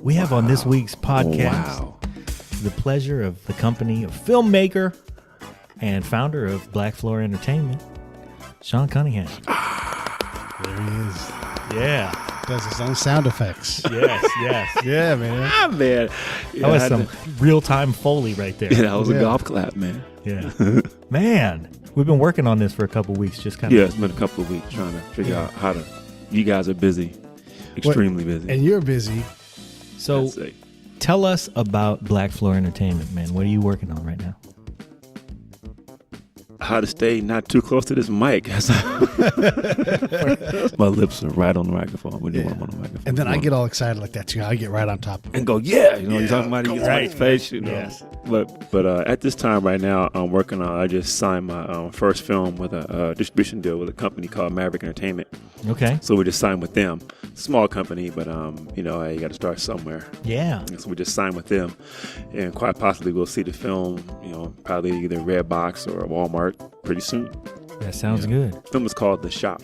We have on this week's podcast the pleasure of the company of filmmaker and founder of Black Floor Entertainment, Shawn Cunningham. There he is. Yeah. Does his own sound effects. Yes. Yeah, man. Man. That was some real-time Foley right there. Yeah, that was a golf clap, man. Yeah. Man, we've been working on this for a couple of weeks. Just kind of. Yeah, it's been a couple of weeks trying to figure out how to. You guys are busy. Extremely busy. And you're busy. So tell us about Black Floor Entertainment, man. What are you working on right now? How to stay not too close to this mic. My lips are right on the microphone. We do want them on the microphone. And then I get all excited like that too. I get right on top of it. And go, you're talking about it, you get right in his face, Yes. But at this time right now, I'm working on. I just signed my first film with a distribution deal with a company called Maverick Entertainment. Okay. So we just signed with them. Small company, but you got to start somewhere. Yeah. And so we just signed with them, and quite possibly we'll see the film. Probably either Redbox or Walmart pretty soon. That sounds good. The film is called The Shop.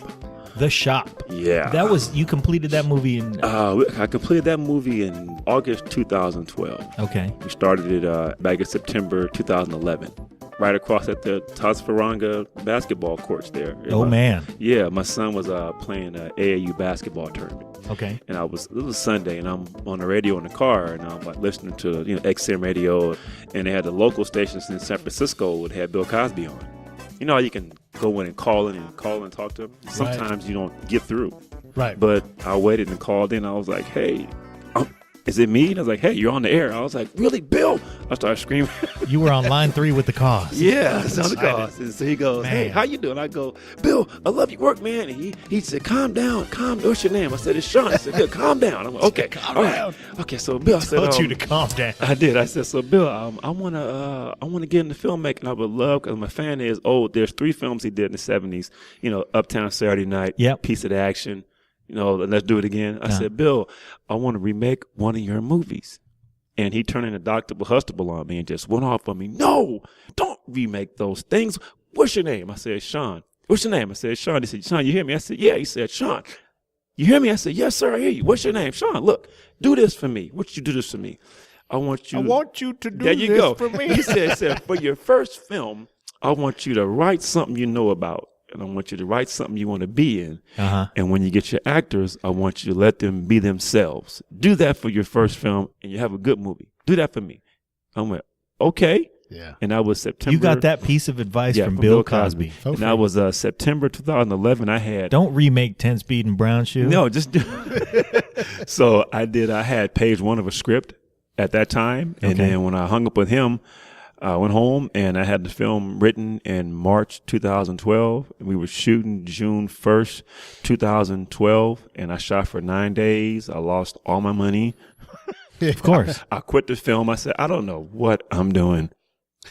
The Shop. Yeah. You completed that movie in... I completed that movie in August 2012. Okay. We started it back in September 2011. Right across at the Tasfaranga basketball courts there. Man. Yeah, my son was playing an AAU basketball tournament. Okay. And it was Sunday, and I'm on the radio in the car, and I'm like listening to XM radio, and they had the local stations in San Francisco would have Bill Cosby on. You know how you can go in and call and talk to him? Sometimes you don't get through. Right. But I waited and called in. I was like, hey, is it me? And I was like, hey, you're on the air. I was like, really, Bill? I started screaming. You were on line 3 with the cause. Yeah, it's on the cause. And so he goes, Man. hey, how you doing? I go, Bill, I love your work, man. And he said, calm down. What's your name? I said, it's Shawn. I said, Bill, calm down. I'm like, okay. Calm all down. Right. Okay, so Bill, I said, I told you to calm down. I did. I said, so Bill, I wanna get into filmmaking. I would love, because my fan is there's 3 films he did in the 70s. Uptown Saturday Night, Yep. Piece of the Action. Let's do it again. I said, Bill, I want to remake one of your movies. And he turned into Dr. Huxtable on me and just went off on me. No, don't remake those things. What's your name? I said, Shawn. What's your name? I said, Shawn. He said, Shawn, you hear me? I said, yeah. He said, Shawn, you hear me? I said, yes, sir, I hear you. What's your name? Shawn, look, do this for me. Would you do this for me? I want you to do this for me. He said, for your first film, I want you to write something you know about. And I want you to write something you want to be in. Uh-huh. And when you get your actors, I want you to let them be themselves. Do that for your first film, and you have a good movie. Do that for me. I went, okay. Yeah. And that was September. You got that piece of advice from Bill Cosby. And that was September 2011. I had. Don't remake 10 Speed and Brown Shoe. No, just do. So I had page 1 of a script at that time. And then when I hung up with him, I went home and I had the film written in March 2012. We were shooting June 1st, 2012, and I shot for 9 days. I lost all my money. Of course. I quit the film. I said, I don't know what I'm doing.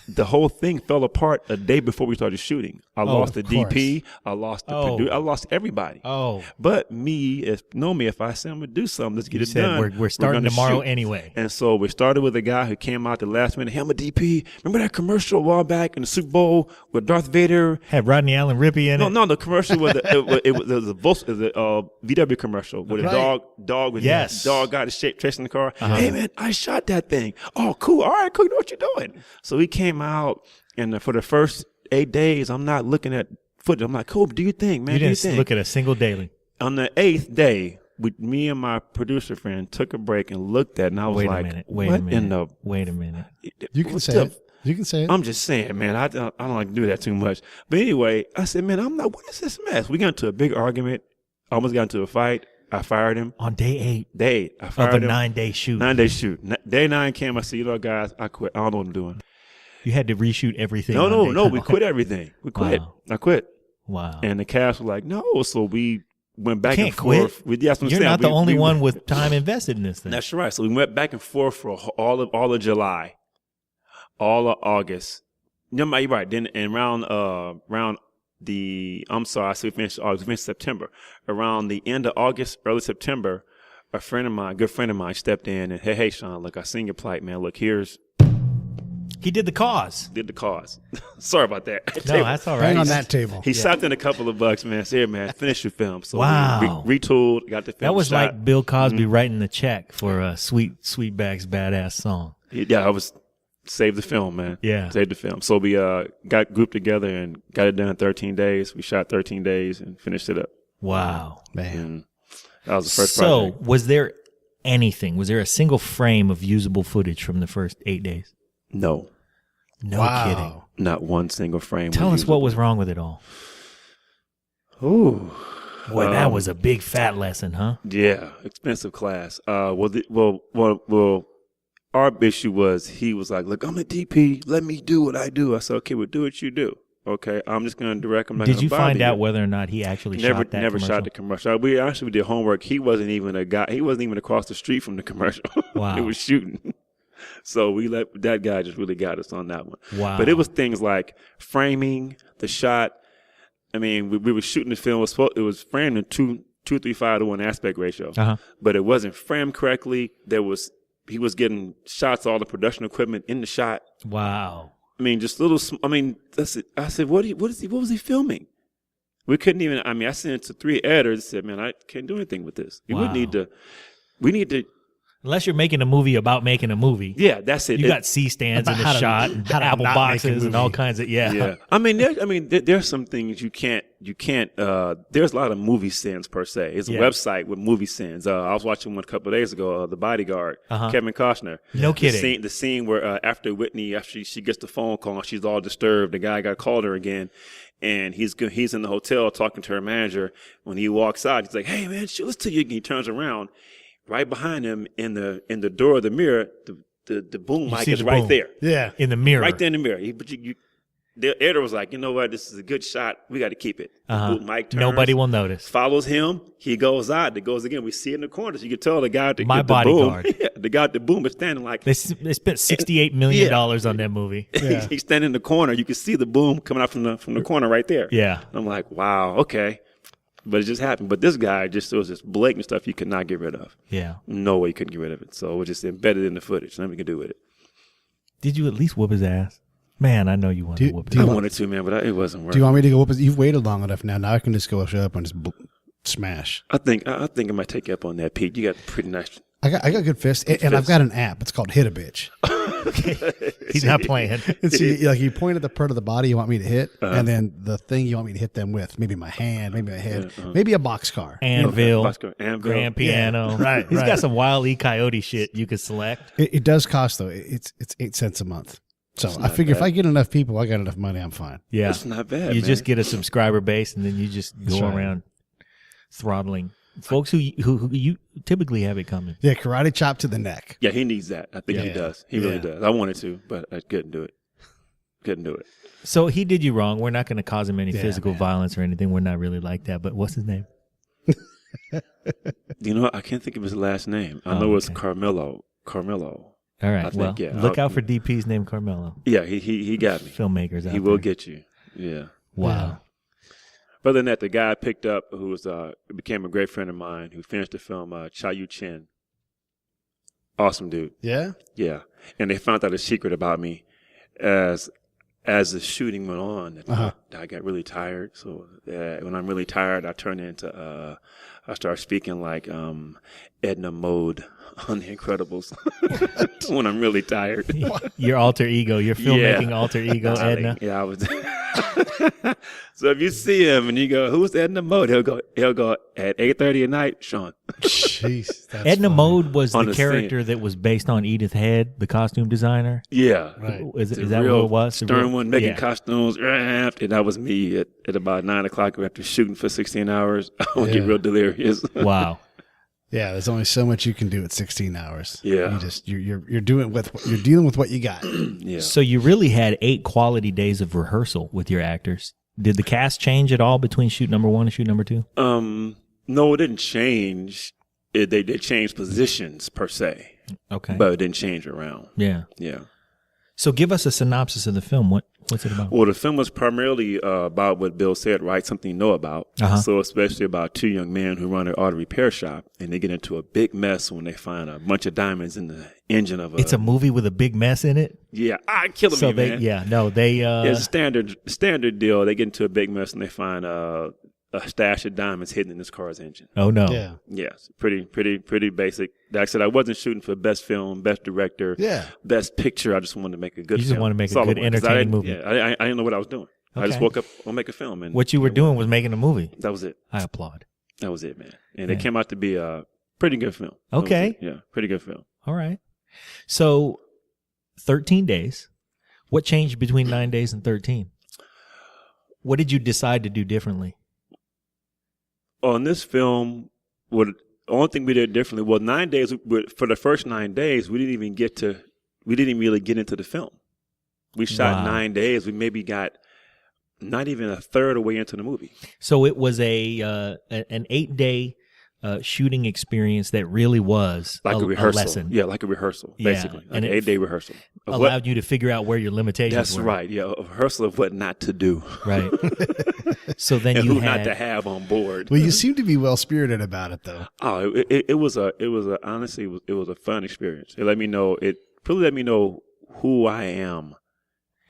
The whole thing fell apart a day before we started shooting. I lost the DP. I lost the producer. I lost everybody. But if I say I'm going to do something, let's get it done. We're starting tomorrow anyway. And so we started with a guy who came out the last minute. Hey, I'm a DP. Remember that commercial a while back in the Super Bowl with Darth Vader? Had Rodney Allen Rippey in it? No, the commercial was it was a VW commercial with a dog with dog got his shape chasing the car. Uh-huh. Hey, man, I shot that thing. Oh, cool. All right, cool. You know what you're doing. So he came out, and for the first 8 days, I'm not looking at footage. I'm like, cool, do you think, man? You didn't look at a single daily. On the 8th day, me and my producer friend took a break and looked at it, and I was Wait like, a minute. Wait a minute. You can say it. You can say it. I'm just saying, man, I don't like to do that too much. But anyway, I said, man, what is this mess? We got into a big argument, almost got into a fight. I fired him. On day 8? Day 8. I fired him. Of a 9-day shoot. 9-day shoot. Day 9 came, I said, guys, I quit. I don't know what I'm doing. You had to reshoot everything. No, we quit everything. We quit. Wow. I quit. Wow. And the cast was like, no. So we went back and forth. You're not the only one with time invested in this thing. That's right. So we went back and forth for all of July, all of August. You're right. Then and around we finished August. We finished September. Around the end of August, early September, a good friend of mine, stepped in and hey, Shawn, look, I seen your plight, man. Look, here's He did the cause. Did the cause. Sorry about that. No, that's all right. Hang on that table. He slapped in a couple of bucks, man. Said, "Here, man, finish your film." So Wow. we retooled, got the film. That was shot. like Bill Cosby writing the check for a Sweetback's badass song. Yeah, I was saved the film, man. Yeah. Saved the film. So we got grouped together and got it done in 13 days. We shot 13 days and finished it up. Wow. Man. And that was the first So, project. was there a single frame of usable footage from the first 8 days? No, No Wow. kidding. not one single frame. Tell us what was wrong with it all. Ooh. Boy, that was a big fat lesson, huh? Yeah, expensive class. Well, our issue was he was like, "Look, I'm a DP. Let me do what I do." I said, "Okay, well, do what you do. Okay, I'm just going to direct. I'm not Did gonna you bother find out you." whether or not he actually Never shot that commercial? shot the commercial. We actually did homework. He wasn't even a guy. He wasn't even across the street from the commercial. Wow. It was shooting. So we let that guy just really got us on that one. Wow. But it was things like framing the shot. I mean, we were shooting the film. It was framed in 2.35 to 1 aspect ratio, but it wasn't framed correctly. He was getting shots, all the production equipment in the shot. Wow. I mean, just little. I mean, that's it. I said, what was he filming? We couldn't even. I mean, I sent it to 3 editors. Said, man, I can't do anything with this. We need to. Unless you're making a movie about making a movie. Yeah, that's it. You got C-stands in the shot and how to apple not make a boxes and movie. all kinds of, Yeah. I mean, there's some things you can't, there's a lot of movie sins per se. It's a website with movie sins. I was watching one a couple of days ago, The Bodyguard, Kevin Costner. No kidding. The scene where after Whitney, after she gets the phone call, she's all disturbed. The guy got called her again. And he's in the hotel talking to her manager. When he walks out, he's like, "Hey man, show this to you." And he turns around. Right behind him in the door of the mirror, the boom mic is right there. Yeah. In the mirror. Right there in the mirror. The editor was like, "You know what? This is a good shot. We got to keep it." The boom mic turns. Nobody will notice. Follows him. He goes out. It goes again. We see it in the corner. So you can tell the guy My with the Bodyguard. boom. Yeah, the guy with the boom is standing like. They spent $68 million on that movie. Yeah. He's standing in the corner. You can see the boom coming out from the corner right there. Yeah. And I'm like, wow, okay. But it just happened. But this guy it was just blatant stuff you could not get rid of. Yeah. No way you couldn't get rid of it. So it was just embedded in the footage. Nothing we could do with it. Did you at least whoop his ass? Man, I know you wanted to whoop his I ass. wanted to, man, but it wasn't Do working. you want me to go up? You've waited long enough now. Now I can just go up and just smash. I think I might take you up on that, Pete. You got pretty nice. I got good fists, and I've got an app. It's called Hit a Bitch. He's not playing. And so you point at the part of the body you want me to hit, and then the thing you want me to hit them with. Maybe my hand, maybe my head, maybe a boxcar. Anvil, Anvil. grand piano. Yeah, right, He's right. got some Wile E. Coyote shit you could select. It does cost though. It's 8 cents a month. So I figure if I get enough people, I got enough money. I'm fine. Yeah. That's not bad. You man. just get a subscriber base and then you just go right. around throttling folks who you typically have it coming. Yeah, karate chop to the neck. Yeah, he needs that. I think he Yeah. does. He really Yeah. does. I wanted to, but I couldn't do it. Couldn't do it. So he did you wrong. We're not going to cause him any Yeah, physical man. violence or anything. We're not really like that. But what's his name? You know what? I can't think of his last name. I Oh, know it's okay. Carmelo. All right. I think, Well, yeah, look out for DP's name, Carmelo. Yeah, he got me. Filmmakers out He will there. get you. Yeah. Wow. But other than that, the guy I picked up who was became a great friend of mine who finished the film, Cha Yu Chen. Awesome dude. Yeah. Yeah. And they found out a secret about me as the shooting went on. That I got really tired. So when I'm really tired, I turn into I start speaking like Edna Mode on The Incredibles when I'm really tired. Your alter ego, your filmmaking alter ego, Edna. Yeah, I was. So if you see him and you go, "Who's Edna Mode?" He'll go at 8:30 at night, Shawn. Jeez. That's Edna funny. Mode was On the the character that was based on Edith Head, the costume designer. Yeah. Right. Is The that real what it was? The Stern real- one making yeah. costumes, and that was me at about 9 o'clock after shooting for 16 hours. I would get Yeah. real delirious. Wow. Yeah, there's only so much you can do at 16 hours. Yeah. You're dealing with what you got. Yeah. So you really had 8 quality days of rehearsal with your actors. Did the cast change at all between shoot number 1 and shoot number 2? No, it didn't change. They changed positions per se, Okay. but it didn't change around. Yeah. Yeah. So give us a synopsis of the film. What's it about? Well, the film was primarily about what Bill said, right? Something you know about. So especially about two young men who run an auto repair shop, and they get into a big mess when they find a bunch of diamonds in the engine of a... It's a movie with a big mess in it? Yeah. Killing me, man. It's a standard deal. They get into a big mess and they find a stash of diamonds hidden in this car's engine. Oh, no. Yeah. Yes. Pretty basic. Like I said, I wasn't shooting for best film, best director, best picture. I just wanted to make a good film. You just want to make a good, entertaining movie. Yeah, I didn't know what I was doing. Okay. I just woke up, I'll make a film. And what you were doing was making a movie. That was it. I applaud. That was it, man. And it came out to be a pretty good film. Okay. Yeah, pretty good film. All right. So 13 days. What changed between 9 days and 13? What did you decide to do differently? On this film, the only thing we did differently was 9 days. For the first 9 days, we didn't really get into the film. We shot 9 days. We maybe got not even a third of the way into the movie. So it was an 8-day shooting experience that really was like a rehearsal. Lesson. Yeah, like a rehearsal, basically. Like an 8-day rehearsal. Allowed you to figure out where your limitations were. That's right. Yeah, a rehearsal of what not to do. Right. So then and you who had not to have on board. Well, you seem to be well spirited about it, though. Oh, it was honestly it was a fun experience. It really let me know who I am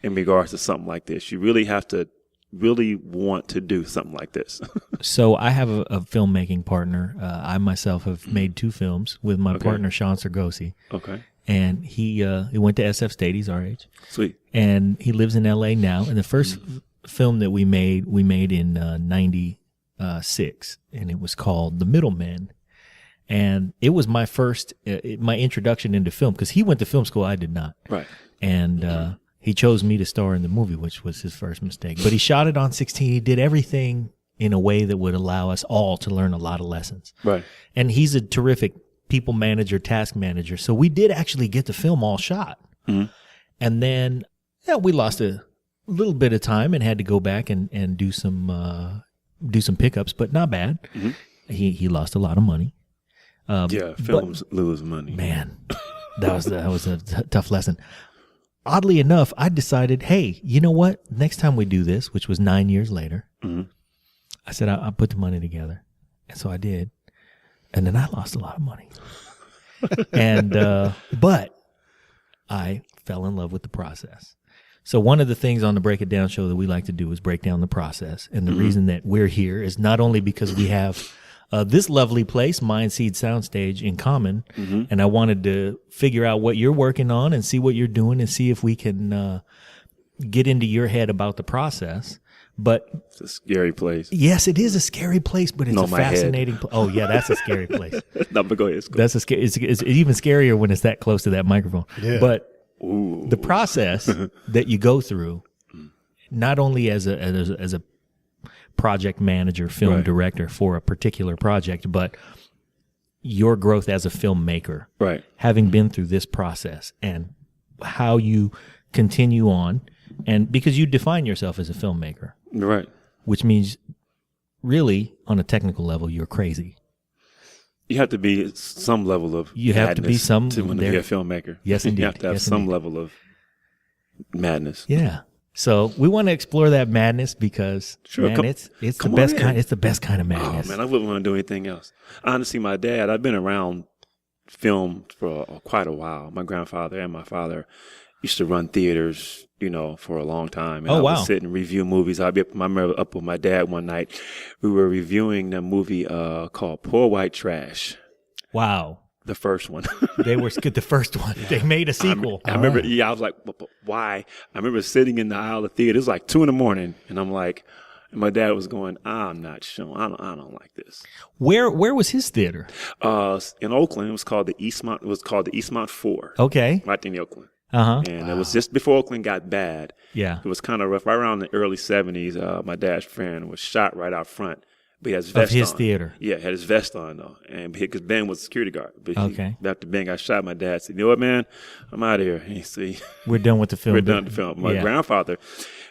in regards to something like this. You really have to really want to do something like this. So I have a filmmaking partner. I myself have made 2 films with my partner, Shawn Cunningham. Okay. And he went to SF State. He's our age. Sweet. And he lives in L.A. now. And the first film that we made in 96. And it was called The Middlemen. And it was my first, my introduction into film, because he went to film school. I did not. Right. And he chose me to star in the movie, which was his first mistake. But he shot it on 16. He did everything in a way that would allow us all to learn a lot of lessons. Right. And he's a terrific people manager, task manager. So we did actually get the film all shot. Mm-hmm. And then we lost a little bit of time and had to go back and do some pickups, but not bad. Mm-hmm. He lost a lot of money. Films lose money. Man, that was a tough lesson. Oddly enough, I decided, hey, you know what? Next time we do this, which was 9 years later, I said, I'll put the money together. And so I did. And then I lost a lot of money. But I fell in love with the process. So one of the things on the Break It Down show that we like to do is break down the process. And the reason that we're here is not only because we have this lovely place, Mind Seed Soundstage, in common, and I wanted to figure out what you're working on and see what you're doing and see if we can get into your head about the process. But it's a scary place. Yes, it is a scary place, but it's a fascinating place. Oh, yeah, that's a scary place. No, but go ahead. That's it's even scarier when it's that close to that microphone. Yeah. But the process that you go through, not only as a project manager, film director for a particular project, but your growth as a filmmaker, having been through this process and how you continue on, and because you define yourself as a filmmaker, right? Which means really on a technical level, you're crazy. You have to be some level of you have to be some to be a filmmaker. Yes, indeed. You have to have some level of madness. Yeah. So we want to explore that madness because man, it's the best kind. It's the best kind of madness. Oh man, I wouldn't want to do anything else. Honestly, my dad, I've been around film for quite a while. My grandfather and my father used to run theaters, for a long time. And I would sit and review movies. I remember up with my dad one night. We were reviewing the movie called Poor White Trash. Wow. The first one. They were good. The first one. They made a sequel. I remember. Yeah, I was like, why? I remember sitting in the aisle of the theater. It was like 2 a.m, and I'm like, and my dad was going, I'm not sure. I don't like this. Where was his theater? In Oakland. It was called the Eastmont. It was called the Eastmont 4. Okay. Right in Oakland. And it was just before Oakland got bad. Yeah. It was kind of rough. Right around the early 70s, my dad's friend was shot right out front. But he had his vest on. Of his theater? Yeah, had his vest on, though. And because Ben was a security guard. But after Ben got shot, my dad said, you know what, man? I'm out of here. And he said, we're done with the film. We're done with the film. My grandfather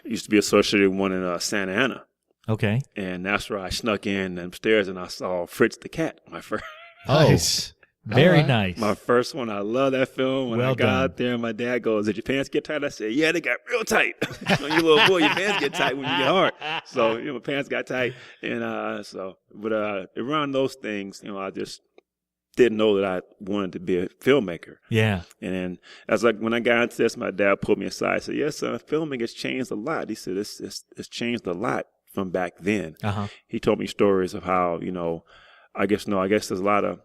used to be associated with one in Santa Ana. Okay. And that's where I snuck in upstairs and I saw Fritz the cat, my first. Nice. Very right. nice. My first one. I love that film. When Well I got done. out there, my dad goes, "Did your pants get tight?" I said, "Yeah, they got real tight." When you're a little boy, your pants get tight when you get hard. So my pants got tight, and around those things, I just didn't know that I wanted to be a filmmaker. Yeah. And then when I got into this, my dad pulled me aside and said, "Yes, son, filming has changed a lot." He said, it's changed a lot from back then. Uh-huh. He told me stories of how, I guess there's a lot of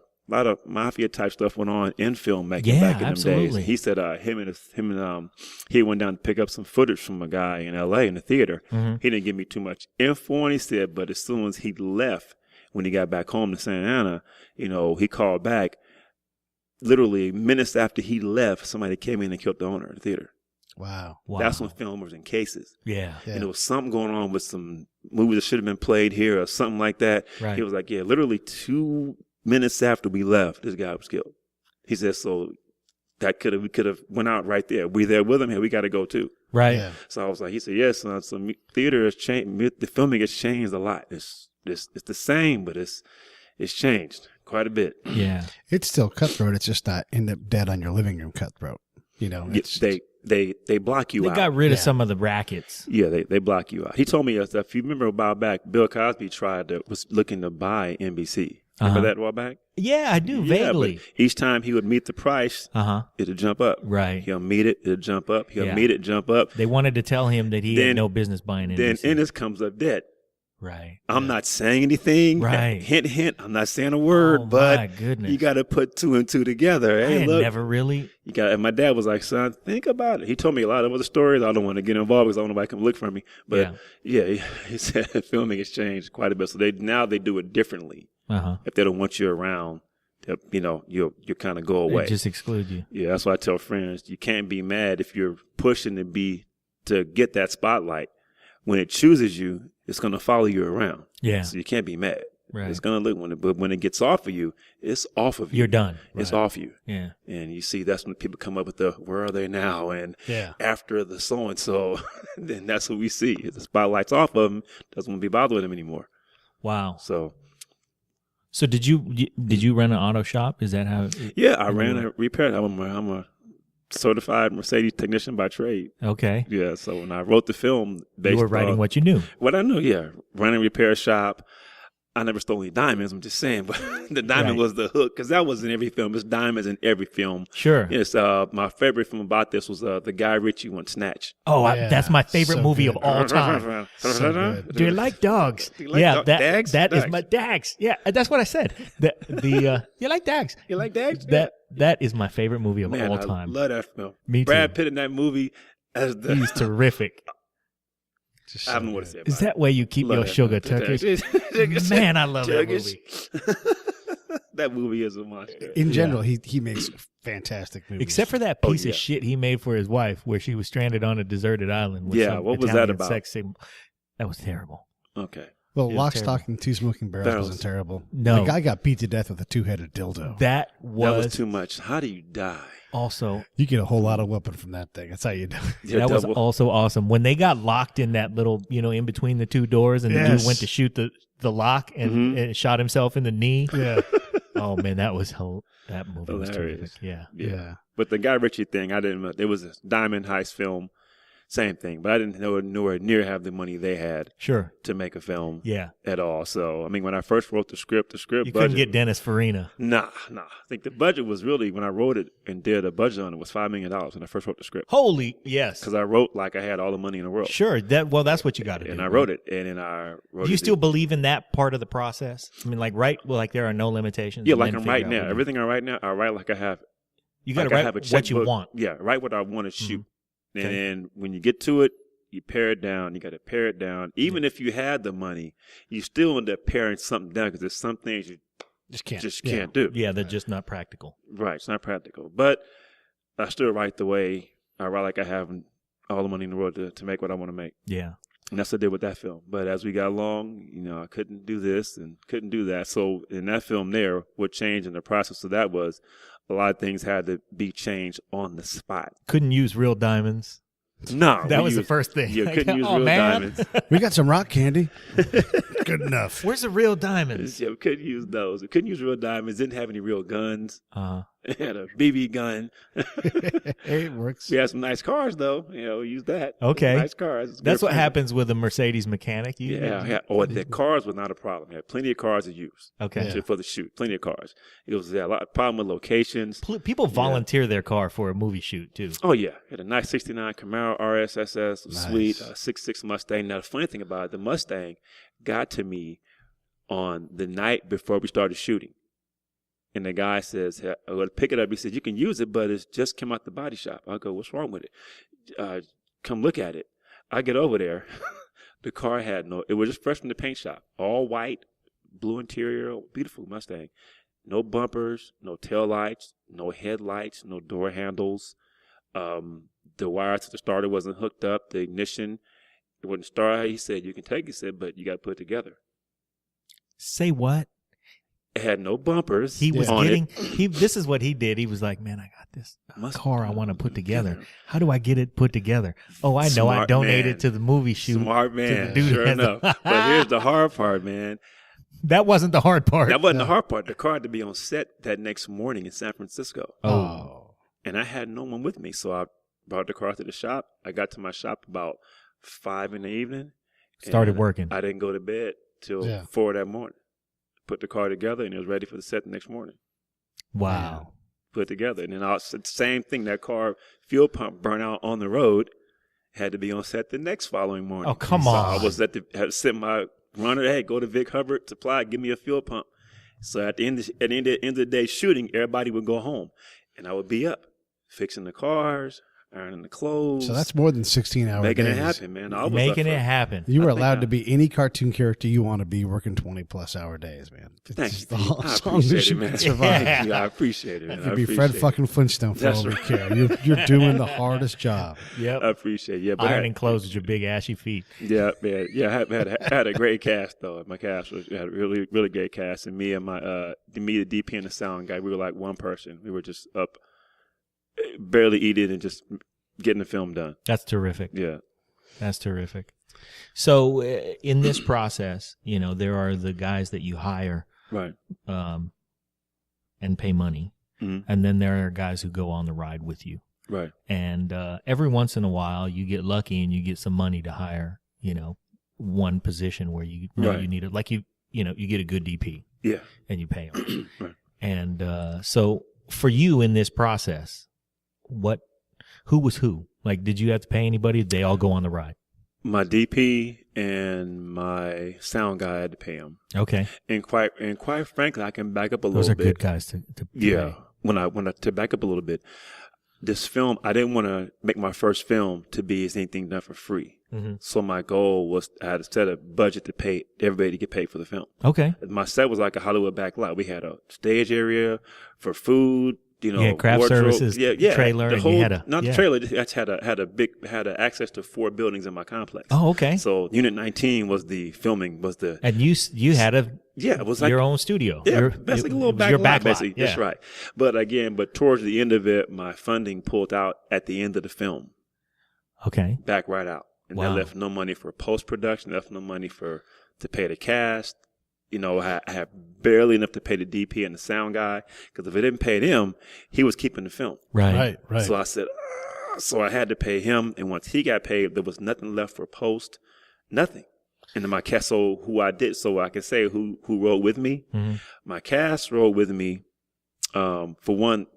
mafia type stuff went on in filmmaking back in them days. He said he went down to pick up some footage from a guy in LA in the theater. Mm-hmm. He didn't give me too much info, and he said, but as soon as he left, when he got back home to Santa Ana, he called back. Literally minutes after he left, somebody came in and killed the owner of the theater. Wow. That's when film was in cases. Yeah. And there was something going on with some movies that should have been played here or something like that. Right. He was like, yeah, literally 2 minutes after we left, this guy was killed. He said, so we could have went out right there. We there with him, and we got to go too. Right. Yeah. So I was like, he said, yes, son, so theater has changed. The filming has changed a lot. It's the same, but it's changed quite a bit. Yeah. It's still cutthroat. It's just not end up dead on your living room cutthroat. It's, They block you They out. got rid of some of the rackets. Yeah, they block you out. He told me if you remember a while back, Bill Cosby was looking to buy NBC. Remember that a while back? Yeah, I do, Yeah, vaguely. but each time he would meet the price, it'll jump up. Right. He'll meet it, it'll jump up. He'll meet it, jump up. They wanted to tell him that he had no business buying Then NBC. Ennis comes up dead. Right. I'm not saying anything. Right. Hint, hint. I'm not saying a word, Oh, my but goodness. you got to put 2 and 2 together. I Hey, had look. never really. And my dad was like, son, think about it. He told me a lot of other stories. I don't want to get involved because I don't know if I can look for me. But he said filming has changed quite a bit. So they do it differently. If they don't want you around, you kind of go away. They just exclude you. Yeah, that's why I tell friends, you can't be mad if you're pushing to get that spotlight. When it chooses you, it's going to follow you around. Yeah. So you can't be mad. Right. It's going to look but when it gets off of you, it's off of you. You're done. It's off you. Yeah. And you see, that's when people come up with where are they now? And after the so-and-so, then that's what we see. If the spotlight's off of them, doesn't want to be bothered with them anymore. Wow. So did you run an auto shop? Is that how? yeah, I ran a repair. I'm a certified Mercedes technician by trade. Okay. Yeah, so when I wrote the film, You were writing what you knew. What I knew, yeah. Running a repair shop. I never stole any diamonds, I'm just saying, but the diamond was the hook, because that was in every film. There's diamonds in every film. Sure. Yes, my favorite film about this was the Guy Ritchie one, Snatch. Oh, that's my favorite So movie good. of all time. So good. Do you like dogs? Do you like dags? That is Dags. my dags. Yeah, that's what I said. You like dags? You like dags? That is my favorite movie of Man, all time. I love that film. Me too. Brad Pitt in that movie as the. He's terrific. Just I don't know so what to say about Is that where you keep Love your that sugar movie. turkeys? Man, I love that Turkish. movie. That movie is a monster. In general, he makes fantastic movies. Except for that piece of shit he made for his wife, where she was stranded on a deserted island. With Yeah, some what was that Italian about? sex symbol. That was terrible. Okay. Well, It was Lock, terrible. Stock, and Two Smoking Barrels wasn't terrible. No. The guy got beat to death with a 2-headed dildo. That That was was too much. How do you die? also You get a whole lot of whooping from that thing. That's how you do it. Yeah, that was double. also awesome when they got locked in that little, in between the two doors, and the dude Yes. went to shoot the lock and shot himself in the knee. Yeah. Oh man, that movie was Hilarious. terrific. Yeah. Yeah. But the Guy Ritchie thing, there was a diamond heist film, same thing. But I didn't know nowhere near have the money they had Sure. to make a film Yeah. at all. So, I mean, when I first wrote the script You budget. couldn't get Dennis Farina. Nah. I think the budget was really, when I wrote it and did a budget on it, was $5 million when I first wrote the script. Holy yes. Because I wrote like I had all the money in the world. Sure. That's what you got to do. And I wrote it. And then I wrote Do you it. still believe in that part of the process? I mean, like there are no limitations. Yeah, and like then I'm figure right out now. what you- Everything I write now, I write like I have. You got to like I write have a what you checkbook. want. Yeah, write what I want to shoot. And Okay. then when you get to it, you pare it down. You got to pare it down. Even if you had the money, you still end up paring something down because there's some things you Just can't. can't do. Yeah, they're just not practical. Right, it's not practical. But I still write the way I write, like I have all the money in the world to make what I want to make. Yeah. And that's what I did with that film. But as we got along, I couldn't do this and couldn't do that. So in that film there, what changed in the process of that was a lot of things had to be changed on the spot. Couldn't use real diamonds. No, That was the first thing. You couldn't use Oh, real man. diamonds. We got some rock candy. Good enough. Where's the real diamonds? Yeah, we couldn't use those. We couldn't use real diamonds. Didn't have any real guns. Uh, It had a BB gun. It works. We had some nice cars, though. We used that. Okay. Nice cars. It's that's good what friends. happens with a Mercedes mechanic. Yeah. Oh, the cars was not a problem. We had plenty of cars to use. Okay. For the shoot. Plenty of cars. It was a lot of problem with locations. People volunteer their car for a movie shoot too. Oh, yeah. Had a nice 69 Camaro RSSS, Nice. sweet 6.6 Mustang. Now, the funny thing about it, the Mustang got to me on the night before we started shooting. And the guy says, hey, I'm going to pick it up. He said, you can use it, but it's just come out the body shop. I go, what's wrong with it? Come look at it. I get over there. The car had it was just fresh from the paint shop. All white, blue interior, beautiful Mustang. No bumpers, no tail lights, no headlights, no door handles. The wire to the starter wasn't hooked up. The ignition, it wouldn't start. He said, you can take it, he said, but you got to put it together. Say what? It had no bumpers. He was on getting. it. This is what he did. He was like, "Man, I got this car I want to put together. How do I get it put together? Oh, I know. I Smart donated man. to the movie shoot. Smart man. the dude Sure has the- enough. But here's the hard part, man. That wasn't the hard part. That wasn't the hard part. The car had to be on set that next morning in San Francisco. Oh, And I had no one with me. So I brought the car to the shop. I got to my shop about 5 in the evening. started and working. I didn't go to bed till 4 that morning. Put the car together, and it was ready for the set the next morning. Wow. Put it together. And then the same thing, that car fuel pump burnt out on the road. Had to be on set the next following morning. Oh, come so on. I was had to send my runner, hey, go to Vic Hubbard Supply, give me a fuel pump. So at the end of the day shooting, everybody would go home. And I would be up, fixing the cars, ironing the clothes. So that's more than 16 hours. making it happen, man. I was Making up it for happen. You were I think allowed I- to be any cartoon character you want to be, working 20+ hour days, man. Thank It's you. the I as long as appreciate you it, man. can survive. Thank you. I appreciate it, man. You I could be Fred appreciate it. fucking Flintstone for That's all we right. care. You're doing the hardest job. Yep. I appreciate it. Yeah, but Ironing clothes with your big ashy feet. Yeah, man. Yeah, I had a great cast though. My cast had a really, really great cast, and me and the DP and the sound guy, we were like one person. We were just up, barely eating and just getting the film done. That's terrific. Yeah, That's terrific. So in this process, there are the guys that you hire right. and pay money. Mhm. And then there are guys who go on the ride with you. Right. And every once in a while, you get lucky and you get some money to hire, one position where you know Right. you need it. Like you get a good DP Yeah. and you pay them. Right. And so for you in this process, who was who? Like, did you have to pay anybody? Did they all go on the ride? My DP and my sound guy had to pay him. Okay. And quite frankly, I can back up a Those little are bit. good guys to Yeah. pay. When I to back up a little bit, this film, I didn't want to make my first film to be as anything done for free. Mm-hmm. So my goal was I had to set a budget to pay everybody to get paid for the film. Okay. My set was like a Hollywood back lot. We had a stage area for food, craft wardrobe. services, yeah, trailer, the and whole, you had a not the trailer. Just had access to 4 buildings in my complex. Oh, okay. So Unit 19 was the filming And you had it was like your own studio. yeah, Your- basically a it little was back your lot, back lot. basically. Yeah. That's right. But towards the end of it, my funding pulled out at the end of the film, Okay. back right out, and Wow. that left no money for post production, left no money to pay the cast. I had barely enough to pay the DP and the sound guy, because if I didn't pay them, he was keeping the film. Right. Right. So I said, so I had to pay him, and once he got paid, there was nothing left for post, nothing. And then my cast, so I can say who rode with me. Mm-hmm. My cast rode with me. For one,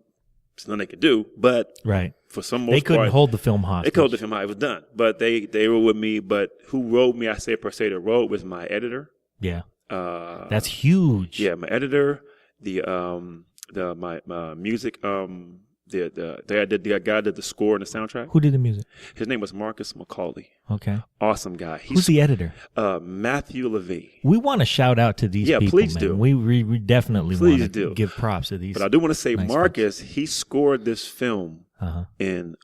there's nothing they could do, but Right. for some They most couldn't part, hold the film hostage. they couldn't hold the film. It was done, but they were with me. But who rode me? I say per se, the road was my editor. Yeah. Uh, That's huge. yeah, my editor, my music, the guy did the score and the soundtrack. Who did the music? His name was Marcus McCauley. Okay. Awesome guy. Who's the editor? Matthew Levy. We want to shout out to these Yeah, people, please man. do. We definitely Please want to do. give props to these. But I do want to say nice Marcus, he scored this film Uh-huh. in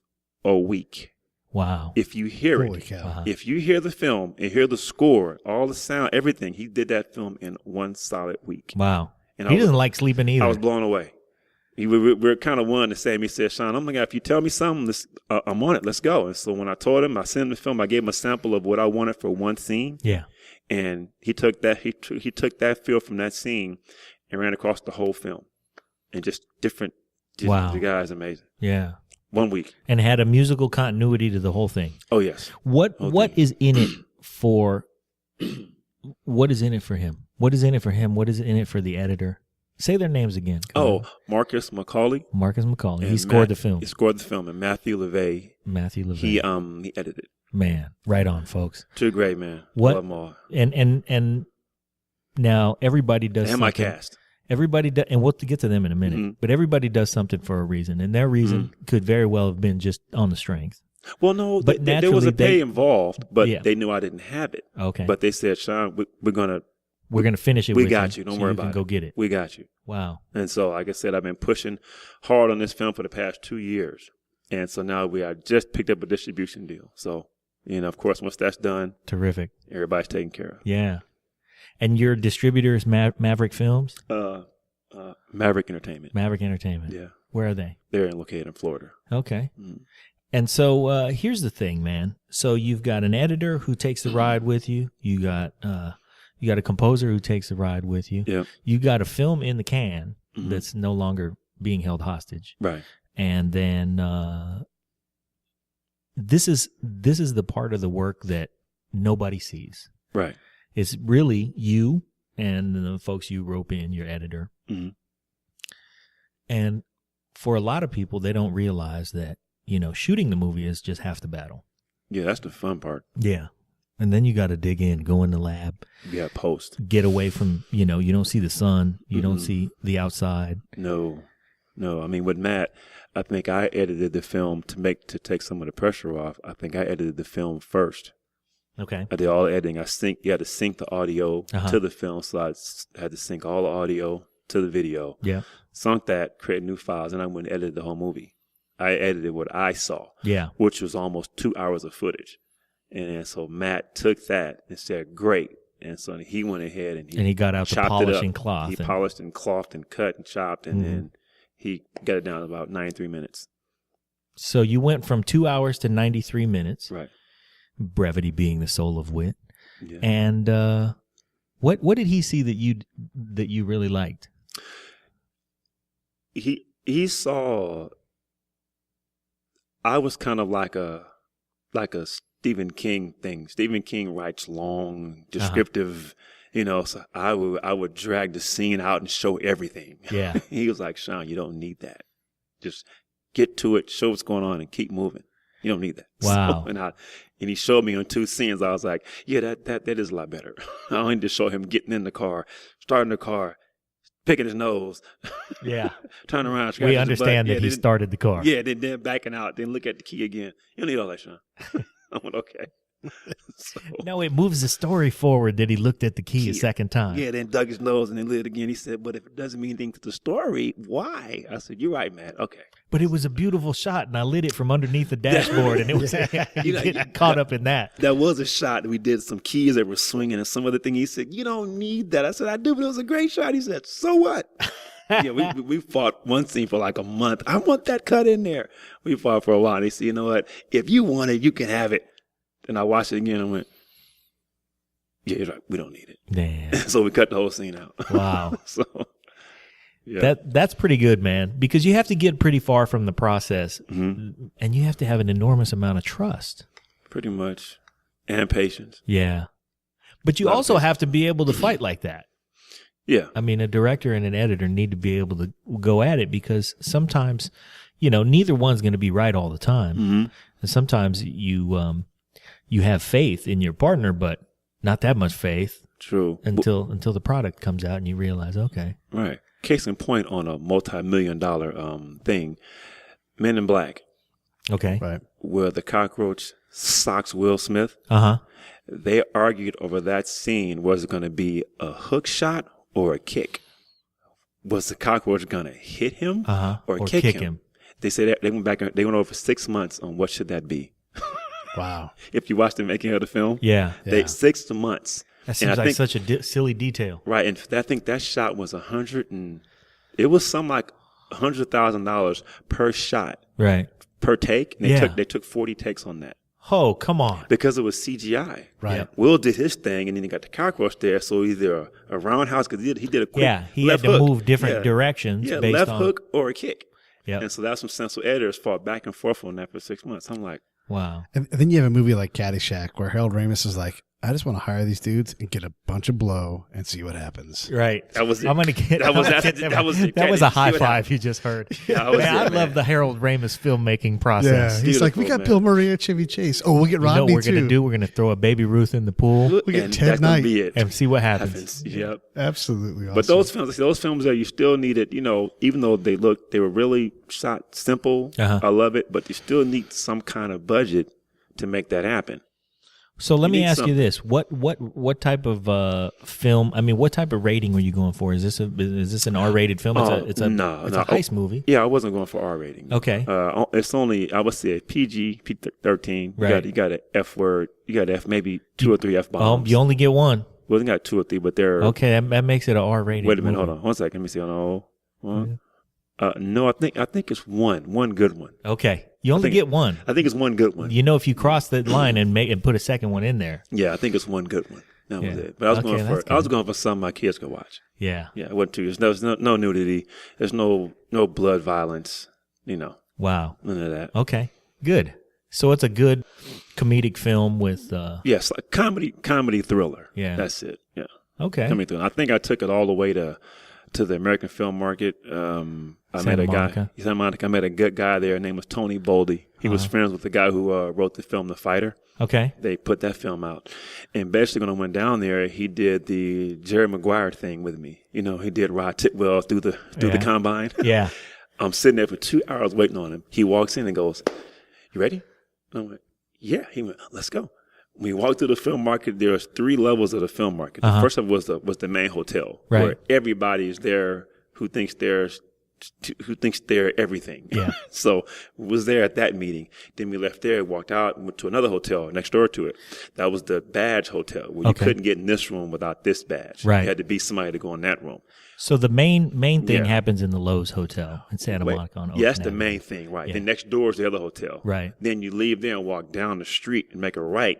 a week. Wow. If you hear Holy it, cow. Uh-huh. if you hear the film and hear the score, all the sound, everything, he did that film in one solid week. Wow. And He I was, doesn't like sleeping either. I was blown away. we're kind of one the same. He said, Shawn, I'm like, if you tell me something, I'm on it. Let's go. And so when I told him, I sent him the film. I gave him a sample of what I wanted for one scene. Yeah. And he took that. He took that feel from that scene and ran across the whole film, and just different. Wow. The guy's amazing. Yeah. 1 week. And had a musical continuity to the whole thing. Oh yes. What is in it for? What is in it for him? What is in it for him? What is in it for the editor? Say their names again. Marcus McCauley. Marcus McCauley. He scored the film. He scored the film, and Matthew LeVay. He edited. Man, right on, folks. Too great, man. What? Love them all. And now everybody does. And my cast. Everybody does, and we'll get to them in a minute. Mm-hmm. But everybody does something for a reason, and their reason could very well have been just on the strength. Well, no, but there was a pay involved, but they knew I didn't have it. Okay. But they said, Shawn, we're gonna finish it. We got you. Don't worry about it. Go get it. We got you. Wow. And so, like I said, I've been pushing hard on this film for the past 2 years, and so now I just picked up a distribution deal. So, of course, once that's done, terrific. Everybody's taken care of. Yeah. And your distributor is Maverick Films? Maverick Entertainment. Maverick Entertainment. Yeah. Where are they? They're located in Florida. Okay. Mm. And so here's the thing, man. So you've got an editor who takes the ride with you. You got a composer who takes the ride with you. Yeah. You got a film in the can that's no longer being held hostage. Right. And then this is the part of the work that nobody sees. Right. It's really you and the folks you rope in, your editor. Mm-hmm. And for a lot of people, they don't realize that, shooting the movie is just half the battle. Yeah, that's the fun part. Yeah. And then you got to dig in, go in the lab. Yeah, post. Get away from, you don't see the sun. You don't see the outside. No. I mean, with Matt, I think I edited the film to take some of the pressure off. I think I edited the film first. Okay. I did all the editing. You had to sync the audio to the film, so I had to sync all the audio to the video. Yeah. Sunk that, create new files, and I went and edited the whole movie. I edited what I saw. Yeah. Which was almost 2 hours of footage. And so Matt took that and said, great. And so he went ahead and he got out the polishing cloth. He polished and clothed and cut and chopped, and then he got it down to about 93 minutes. So you went from 2 hours to 93 minutes. Right. Brevity being the soul of wit. Yeah. And what did he see that you really liked? He saw I was kind of like a Stephen King thing. Stephen King writes long, descriptive, so I would drag the scene out and show everything. Yeah. He was like, Shawn, you don't need that. Just get to it, show what's going on, and keep moving. You don't need that. Wow. So, and he showed me on 2 scenes. I was like, yeah, that is a lot better. I don't need to show him getting in the car, starting the car, picking his nose. Yeah. Turn around. We understand that he started the car. Yeah, then backing out, then look at the key again. You don't need all that, Shawn. I went, okay. No, it moves the story forward that he looked at the key a second time. Yeah, then dug his nose and then lit it again. He said, but if it doesn't mean anything to the story, why? I said, you're right, man. Okay. But it was a beautiful shot, and I lit it from underneath the dashboard, and it was getting caught up in that. That was a shot. We did some keys that were swinging and some other thing. He said, you don't need that. I said, I do, but it was a great shot. He said, so what? Yeah, we fought one scene for like a month. I want that cut in there. We fought for a while. And he said, you know what? If you want it, you can have it. And I watched it again and went, yeah, you're right. We don't need it. Damn. So we cut the whole scene out. Wow. So, yeah. That's pretty good, man, because you have to get pretty far from the process, and you have to have an enormous amount of trust. Pretty much. And patience. Yeah. But you also have to be able to fight like that. Yeah. I mean, a director and an editor need to be able to go at it, because sometimes, neither one's going to be right all the time. Mm-hmm. And sometimes you have faith in your partner, but not that much faith. True. Until the product comes out and you realize, okay. Right. Case in point on a multi-million-dollar thing, Men in Black. Okay. Right. Where the cockroach socks Will Smith. Uh-huh. They argued over that scene. Was it going to be a hook shot or a kick? Was the cockroach going to hit him or kick him? They said they went back. They went over 6 months on what should that be. Wow. If you watch the making of the film, yeah. 6 months. That seems like such a silly detail. Right. And I think that shot was it was some like $100,000 per shot, Right. per take. And they took 40 takes on that. Oh, come on. Because it was CGI. Right. Yep. Will did his thing, and then he got the cockroach there. So either a roundhouse, because he did a quick He left had to hook. move different directions based left on. hook or a kick. Yep. And so that's when stencil editors fought back and forth on that for 6 months. I'm like, Wow. And then you have a movie like Caddyshack where Harold Ramis is like, I just want to hire these dudes and get a bunch of blow and see what happens. Right. That was it. I'm gonna get. That was I'm gonna that- get that was it. That was a See high what five happened. you just heard. Yeah, I was Man, it, I man. love the Harold Ramis filmmaking Yeah, process. he's like, we got Beautiful, Bill Murray and Chevy Chase. Oh, we'll get You know Rodney what we're too. gonna do? We're gonna throw a Baby Ruth in the pool We get and Ted that's gonna Knight. be it. and see what happens. Yep. Absolutely awesome. But those films that you still needed, even though they were really shot simple. Uh-huh. I love it, but you still need some kind of budget to make that happen. So let me need ask you something. this: what type of film? I mean, what type of rating were you going for? Is this an R-rated film? It's a heist movie. Yeah, I wasn't going for R rating. Okay. It's only, I would say, PG, P13. Right. You got an F word. You got F, maybe 2 or 3 F bombs. You only get one. Well, they got 2 or 3, but they're Okay, that makes it an R-rated. Wait a minute, movie. hold on, 1 second. Let me see. One. No, I think it's one good one. Okay, you only think- get one. I think it's one good one. You know, if you cross the line and put a second one in there. Yeah, I think it's one good one. That was Yeah. it. But I was Okay, that's going for something my kids could watch. Yeah. Yeah, it wasn't too. There's no nudity. There's no blood violence. Wow. None of that. Okay. Good. So it's a good comedic film with. Yes, like comedy thriller. Yeah. That's it. Yeah, Okay. comedy thriller. I think I took it all the way to the American film market. I met a Monica. guy. Santa Monica. I met a good guy there. His name was Tony Boldy. He was friends with the guy who wrote the film The Fighter. Okay. They put that film out. And basically when I went down there, he did the Jerry Maguire thing with me. He did Rod Titwell through the combine. Yeah. I'm sitting there for 2 hours waiting on him. He walks in and goes, "You ready?" I went, "Yeah." He went, "Let's go." When we walked through the film market, there's 3 levels of the film market. The first one was the main hotel, Right. where everybody's there who thinks they're everything. Yeah. So was there at that meeting. Then we left there, walked out, and went to another hotel next door to it. That was the badge hotel, where you Okay. couldn't get in this room without this badge. Right. You had to be somebody to go in that room. So the main thing Yeah. happens in the Lowe's Hotel in Santa Monica on Ocean Yeah, that's the Avenue. main thing, right? Yeah. Then next door is the other hotel. Right. Then you leave there and walk down the street and make a right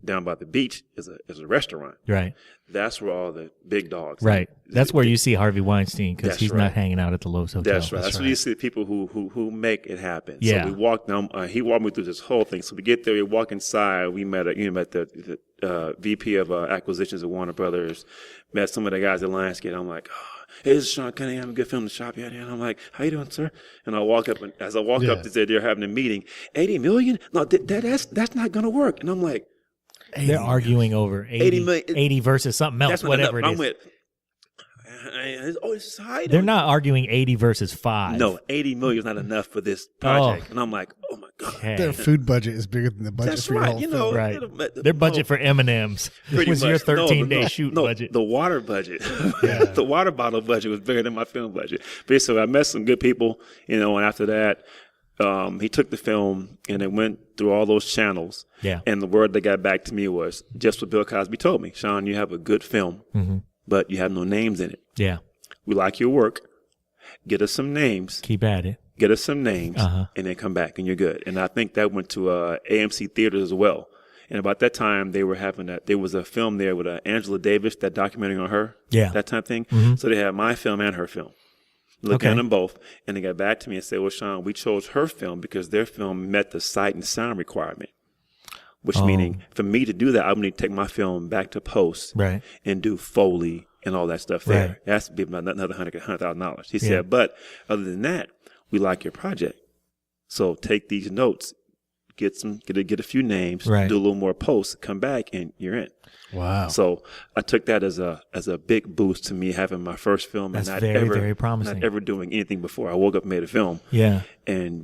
down by the beach is a restaurant. Right. That's where all the big dogs. Right. That's where you see Harvey Weinstein because That's he's right. not hanging out at the Lowe's Hotel. That's right. That's where you see the people who make it happen. Yeah. So we walked down. He walked me through this whole thing. So we get there. We walk inside. We met the VP of acquisitions at Warner Brothers. Met some of the guys at Lionsgate. I'm like, "Oh, hey, this is Shawn Cunningham. A good film to shop here." And I'm like, "How you doing, sir?" And I walk up, and as I walk up, they said they're having a meeting. 80 million? No, that's not going to work. And I'm like, They're arguing over 80 million. 80 versus something else, that's not whatever enough. it is. I went, this is high. They're not arguing 80 versus 5. No, 80 million is not enough for this project. And I'm like, oh my God. Okay. Their food budget is bigger than the budget That's for your right. whole film. Right. Their budget for M&Ms was your 13-day shoot budget. The water budget, the water bottle budget was bigger than my film budget. Basically, I met some good people, and after that, he took the film and it went through all those channels. Yeah. And the word that got back to me was just what Bill Cosby told me. Shawn, you have a good film, but you have no names in it. Yeah. We like your work. Get us some names. Keep at it. Get us some names, and then come back, and you're good. And I think that went to AMC theaters as well. And about that time, they were having that. There was a film there with Angela Davis, that documentary on her, that type of thing. So they had my film and her film. Looked at them both, and they got back to me and said, "Well, Shawn, we chose her film because their film met the sight and sound requirement." Which meaning, for me to do that, I would need to take my film back to post, and do Foley and all that stuff there. Right. It has to be about another $100,000. He said, "But other than that, we like your project. So take these notes, get a few names, do a little more posts, come back, and you're in." Wow. So I took that as a big boost to me having my first film. That's and very promising. Not ever doing anything before. I woke up and made a film. Yeah.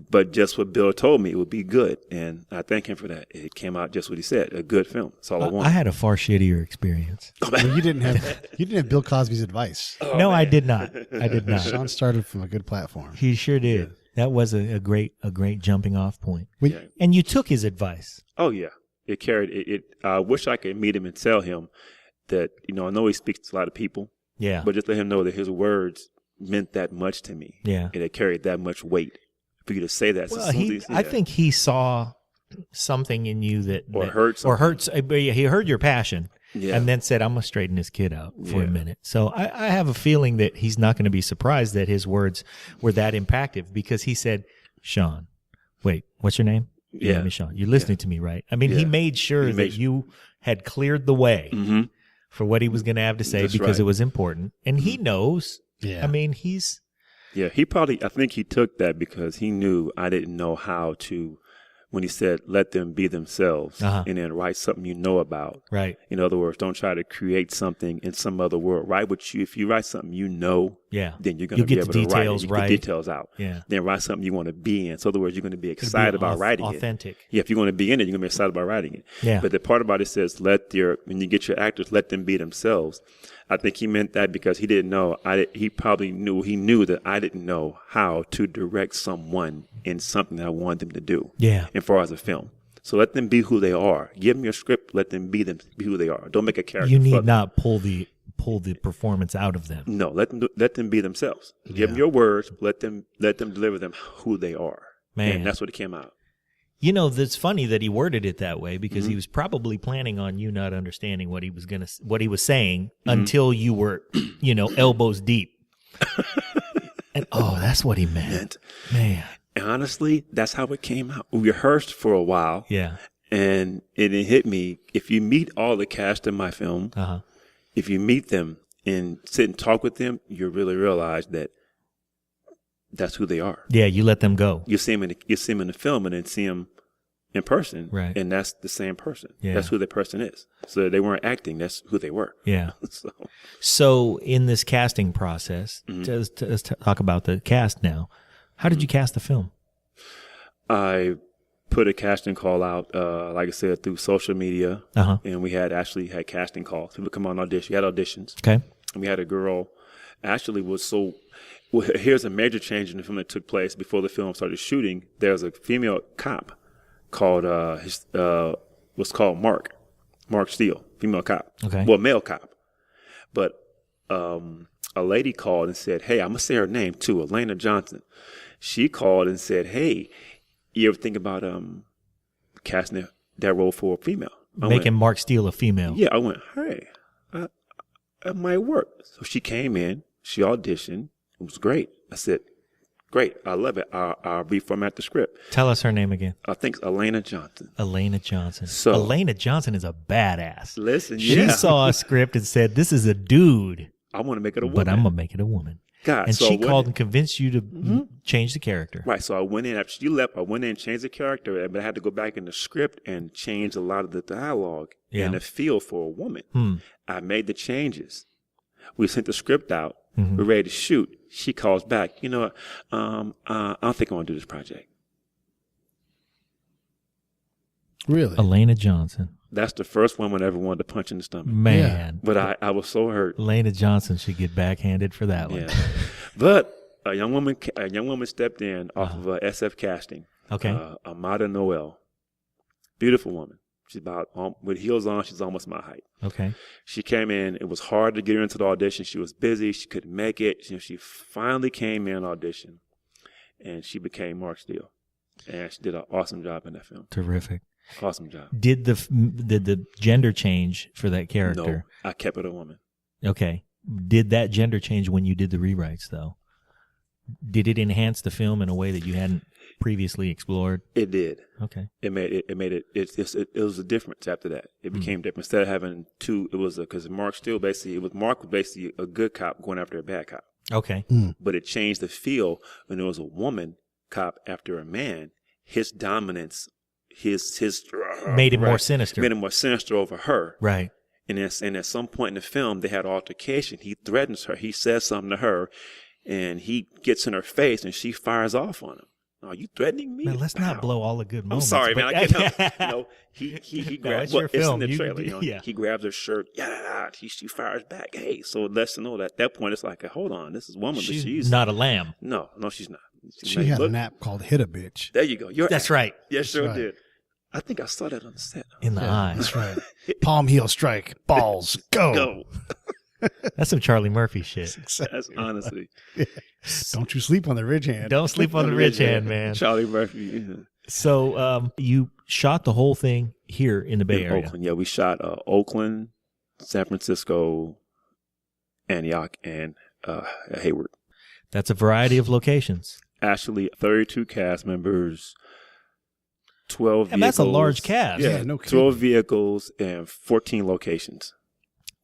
But just what Bill told me, it would be good. And I thank him for that. It came out just what he said, a good film. That's all I I wanted. had a far shittier experience. Well, you didn't have Bill Cosby's advice. No, I did not. I did not. Shawn started from a good platform. He sure did. That was a great jumping off point. When- And you took his advice. Oh, yeah. It carried it. I wish I could meet him and tell him that, I know he speaks to a lot of people. Yeah. But just let him know that his words meant that much to me. Yeah. And it carried that much weight for you to say that. Well, I think he saw something in you that heard something. he heard your passion. Yeah. And then said, I'm going to straighten this kid out for a minute. So I have a feeling that he's not going to be surprised that his words were that impactful, because he said, Shawn, wait, what's your name? Yeah. Your name is Shawn. You're listening to me, right? I mean, he made sure that you had cleared the way for what he was going to have to say. That's because it was important. And he knows. Yeah. I mean, I think he took that because he knew I didn't know how to, when he said, let them be themselves, and then write something you know about. Right. In other words, don't try to create something in some other world. Write what if you write something you know, then you're going to be able to write it. You get the details out. Yeah. Then write something you want to be in. So in other words, you're going to be excited about writing it. Authentic. Yeah, if you're going to be in it, you're going to be excited about writing it. Yeah. But the part about it says, when you get your actors, let them be themselves. I think he meant that because he didn't know. He knew that I didn't know how to direct someone in something that I wanted them to do. Yeah. As far as a film. So let them be who they are. Give them your script. Let them be who they are. Don't make a character. You need not pull the performance out of them. No, let them be themselves. Give them your words. Let them deliver them who they are. Man, and that's what it came out. You know, that's funny that he worded it that way, because he was probably planning on you not understanding what he was saying until you were, elbows deep. And that's what he meant. Man. And honestly, that's how it came out. We rehearsed for a while. Yeah. And it hit me. If you meet all the cast in my film, if you meet them and sit and talk with them, you really realize that that's who they are. Yeah, you let them go. You see them in the film, and then see them in person, right? And that's the same person. Yeah. That's who the person is. So they weren't acting. That's who they were. Yeah. So in this casting process, let's talk about the cast now. How did you cast the film? I put a casting call out, like I said, through social media, and we had casting calls. People come on audition. We had auditions. Okay. And we had a girl. Actually, here's a major change in the film that took place before the film started shooting. There was a female cop called was called Mark Steele, female cop. Okay. Well, male cop, but a lady called and said, "Hey, I'm gonna say her name too, Elena Johnson." She called and said, "Hey, you ever think about casting that role for a female? Making Mark Steele a female?" Yeah, I went, "Hey, that might work." So she came in, she auditioned. It was great. I said, "Great, I love it. I'll reformat the script." Tell us her name again. I think it's Elena Johnson. Elena Johnson. So Elena Johnson is a badass. Listen, she saw a script and said, "This is a dude. I want to make it a woman, but I'm gonna make it a woman." God, and she called and convinced you to change the character. Right. So I went in after she left. I went in and changed the character, but I had to go back in the script and change a lot of the dialogue and the feel for a woman. I made the changes. We sent the script out. We're ready to shoot. She calls back. I don't think I want to do this project. Really? Elena Johnson. That's the first woman I ever wanted to punch in the stomach. Man. But I was so hurt. Elena Johnson should get backhanded for that one. Yeah. But a young woman stepped in off of SF casting. Okay. Amada Noel. Beautiful woman. She's about, with heels on, she's almost my height. Okay. She came in. It was hard to get her into the audition. She was busy. She couldn't make it. She finally came in audition, and she became Mark Steele. And she did an awesome job in that film. Terrific. Awesome job. Did the gender change for that character? No, I kept it a woman. Okay. Did that gender change when you did the rewrites, though? Did it enhance the film in a way that you hadn't previously explored? It did. Okay. It was a difference after that. It became different. Instead of having two, it was because Mark was basically a good cop going after a bad cop. Okay. But it changed the feel when there was a woman cop after a man. His dominance, his made it more sinister. Made it more sinister over her. Right. And at some point in the film, they had an altercation. He threatens her. He says something to her, and he gets in her face, and she fires off on him. Are you threatening me? Man, let's not blow all the good moments. I'm sorry, man. I can't help. He grabs. It's in the trailer. Yeah. He grabs her shirt. Yeah. She fires back. Hey, so let's know that at that point it's like, hold on, this is woman, she's but she's not a lamb. No, she's not. She had an app called Hit a Bitch. There you go. That's right. Yes, sure did. I think I saw that on the set. In the eye. That's right. Palm heel strike. Balls. Go. That's some Charlie Murphy shit. That's honestly. Don't you sleep on the ridge hand. Don't sleep on the ridge hand, man. Charlie Murphy. Yeah. So you shot the whole thing here in the Bay In Area. Oakland. Yeah, we shot Oakland, San Francisco, Antioch, and Hayward. That's a variety of locations. Actually, 32 cast members, 12 vehicles. And that's a large cast. Yeah, Yeah, no kidding. 12 vehicles and 14 locations.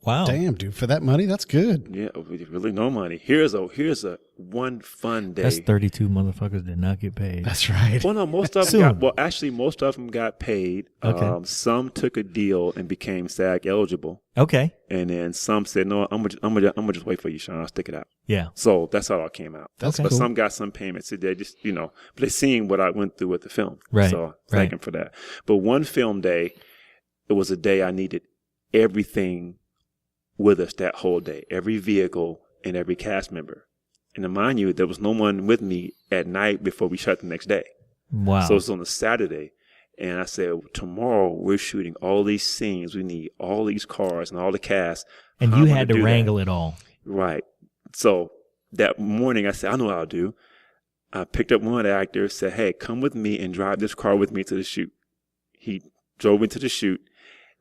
Wow. Damn, dude, for that money, that's good. Yeah, really no money. Here's a one fun day. That's 32 motherfuckers did not get paid. That's right. Well, no, most of them most of them got paid. Okay. Some took a deal and became SAG eligible, Okay. and then some said, "No, I'm gonna just wait for you, Shawn. I'll stick it out." Yeah. So that's how it all came out. That's Okay. But cool. some got some payments. So they just, but they seen what I went through with the film. Right, So thank right. them for that. But one film day, it was a day I needed everything with us that whole day, every vehicle and every cast member. And to mind you, there was no one with me at night before we shot the next day. Wow. So it was on a Saturday. And I said, tomorrow we're shooting all these scenes. We need all these cars and all the cast. and How you am I had gonna to do that? wrangle it all. Right. So that morning I said, I know what I'll do. I picked up one of the actors, said, hey, come with me and drive this car with me to the shoot. He drove me to the shoot.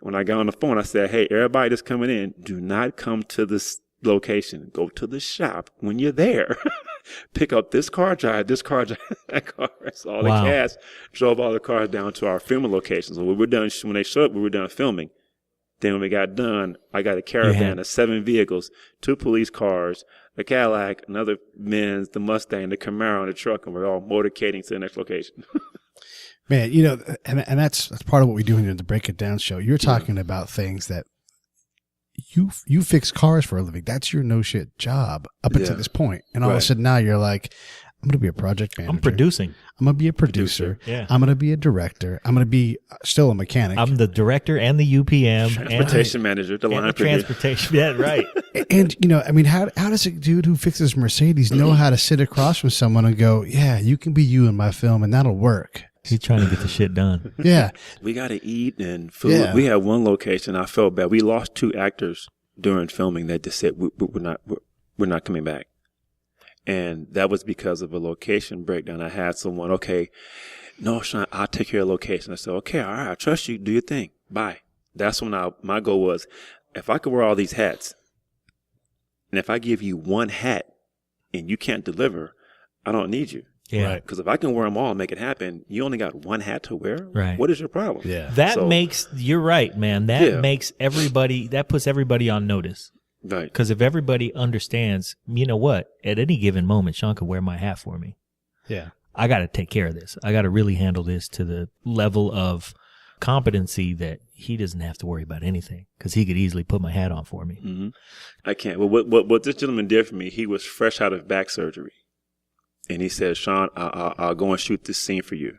When I got on the phone, I said, hey, everybody that's coming in, do not come to this location. Go to the shop. When you're there, pick up this car, drive that car. So all Wow. the cast drove all the cars down to our filming locations. So when they showed up, we were done filming. Then when we got done, I got a caravan of 7 vehicles, 2 police cars, a Cadillac, another Benz, the Mustang, the Camaro, and the truck, and we're all motorcading to the next location. Man, and that's part of what we do in the Break It Down show. You're talking about things that you fix cars for a living. That's your no shit job up until Yeah. this point. And all of a Right. sudden now you're like, I'm going to be a project manager. I'm producing. I'm going to be a producer. Yeah. I'm going to be a director. I'm going to be still a mechanic. I'm the director and the UPM Transportation manager, the and line the producer. transportation. Yeah, right. And, how does a dude who fixes Mercedes know how to sit across from someone and go, yeah, you can be you in my film and that'll work? He's trying to get the shit done. Yeah. We got to eat and food. Yeah. We had one location. I felt bad. We lost 2 actors during filming that just said we're not coming back, and that was because of a location breakdown. I had someone, okay, no, Shawn, I'll take care of the location. I said, okay, all right, I trust you. Do your thing. Bye. That's when my goal was, if I could wear all these hats, and if I give you one hat and you can't deliver, I don't need you. Yeah. Right. Because if I can wear them all and make it happen, you only got one hat to wear. Right. What is your problem? Yeah. That So- you're right, man. That Yeah. makes that puts everybody on notice. Right. Because if everybody understands, you know what, at any given moment, Shawn could wear my hat for me. Yeah. I got to take care of this. I got to really handle this to the level of competency that he doesn't have to worry about anything because he could easily put my hat on for me. Mm-hmm. I can't. Well, what this gentleman did for me, he was fresh out of back surgery. And he said, Shawn, I'll go and shoot this scene for you.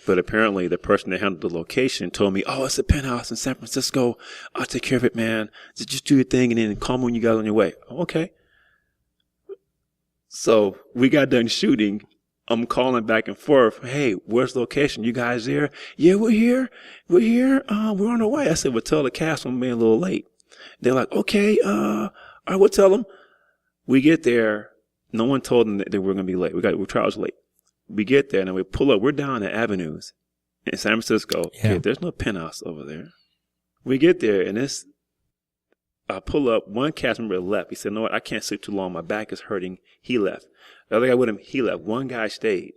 But apparently the person that handled the location told me, oh, it's a penthouse in San Francisco. I'll take care of it, man. Just do your thing and then call me when you guys on your way. Okay. So we got done shooting. I'm calling back and forth. Hey, where's the location? You guys there? Yeah, we're here. We're here. We're on our way. I said, well, tell the cast I'm being a little late. They're like, okay, all right, we'll tell them. We get there. No one told them that we were going to be late. We're 2 hours late. We get there and then we pull up. We're down the avenues in San Francisco. Yeah. Okay, there's no penthouse over there. We get there and I pull up. One cast member left. He said, no, what? I can't sit too long. My back is hurting. He left. The other guy with him, he left. One guy stayed.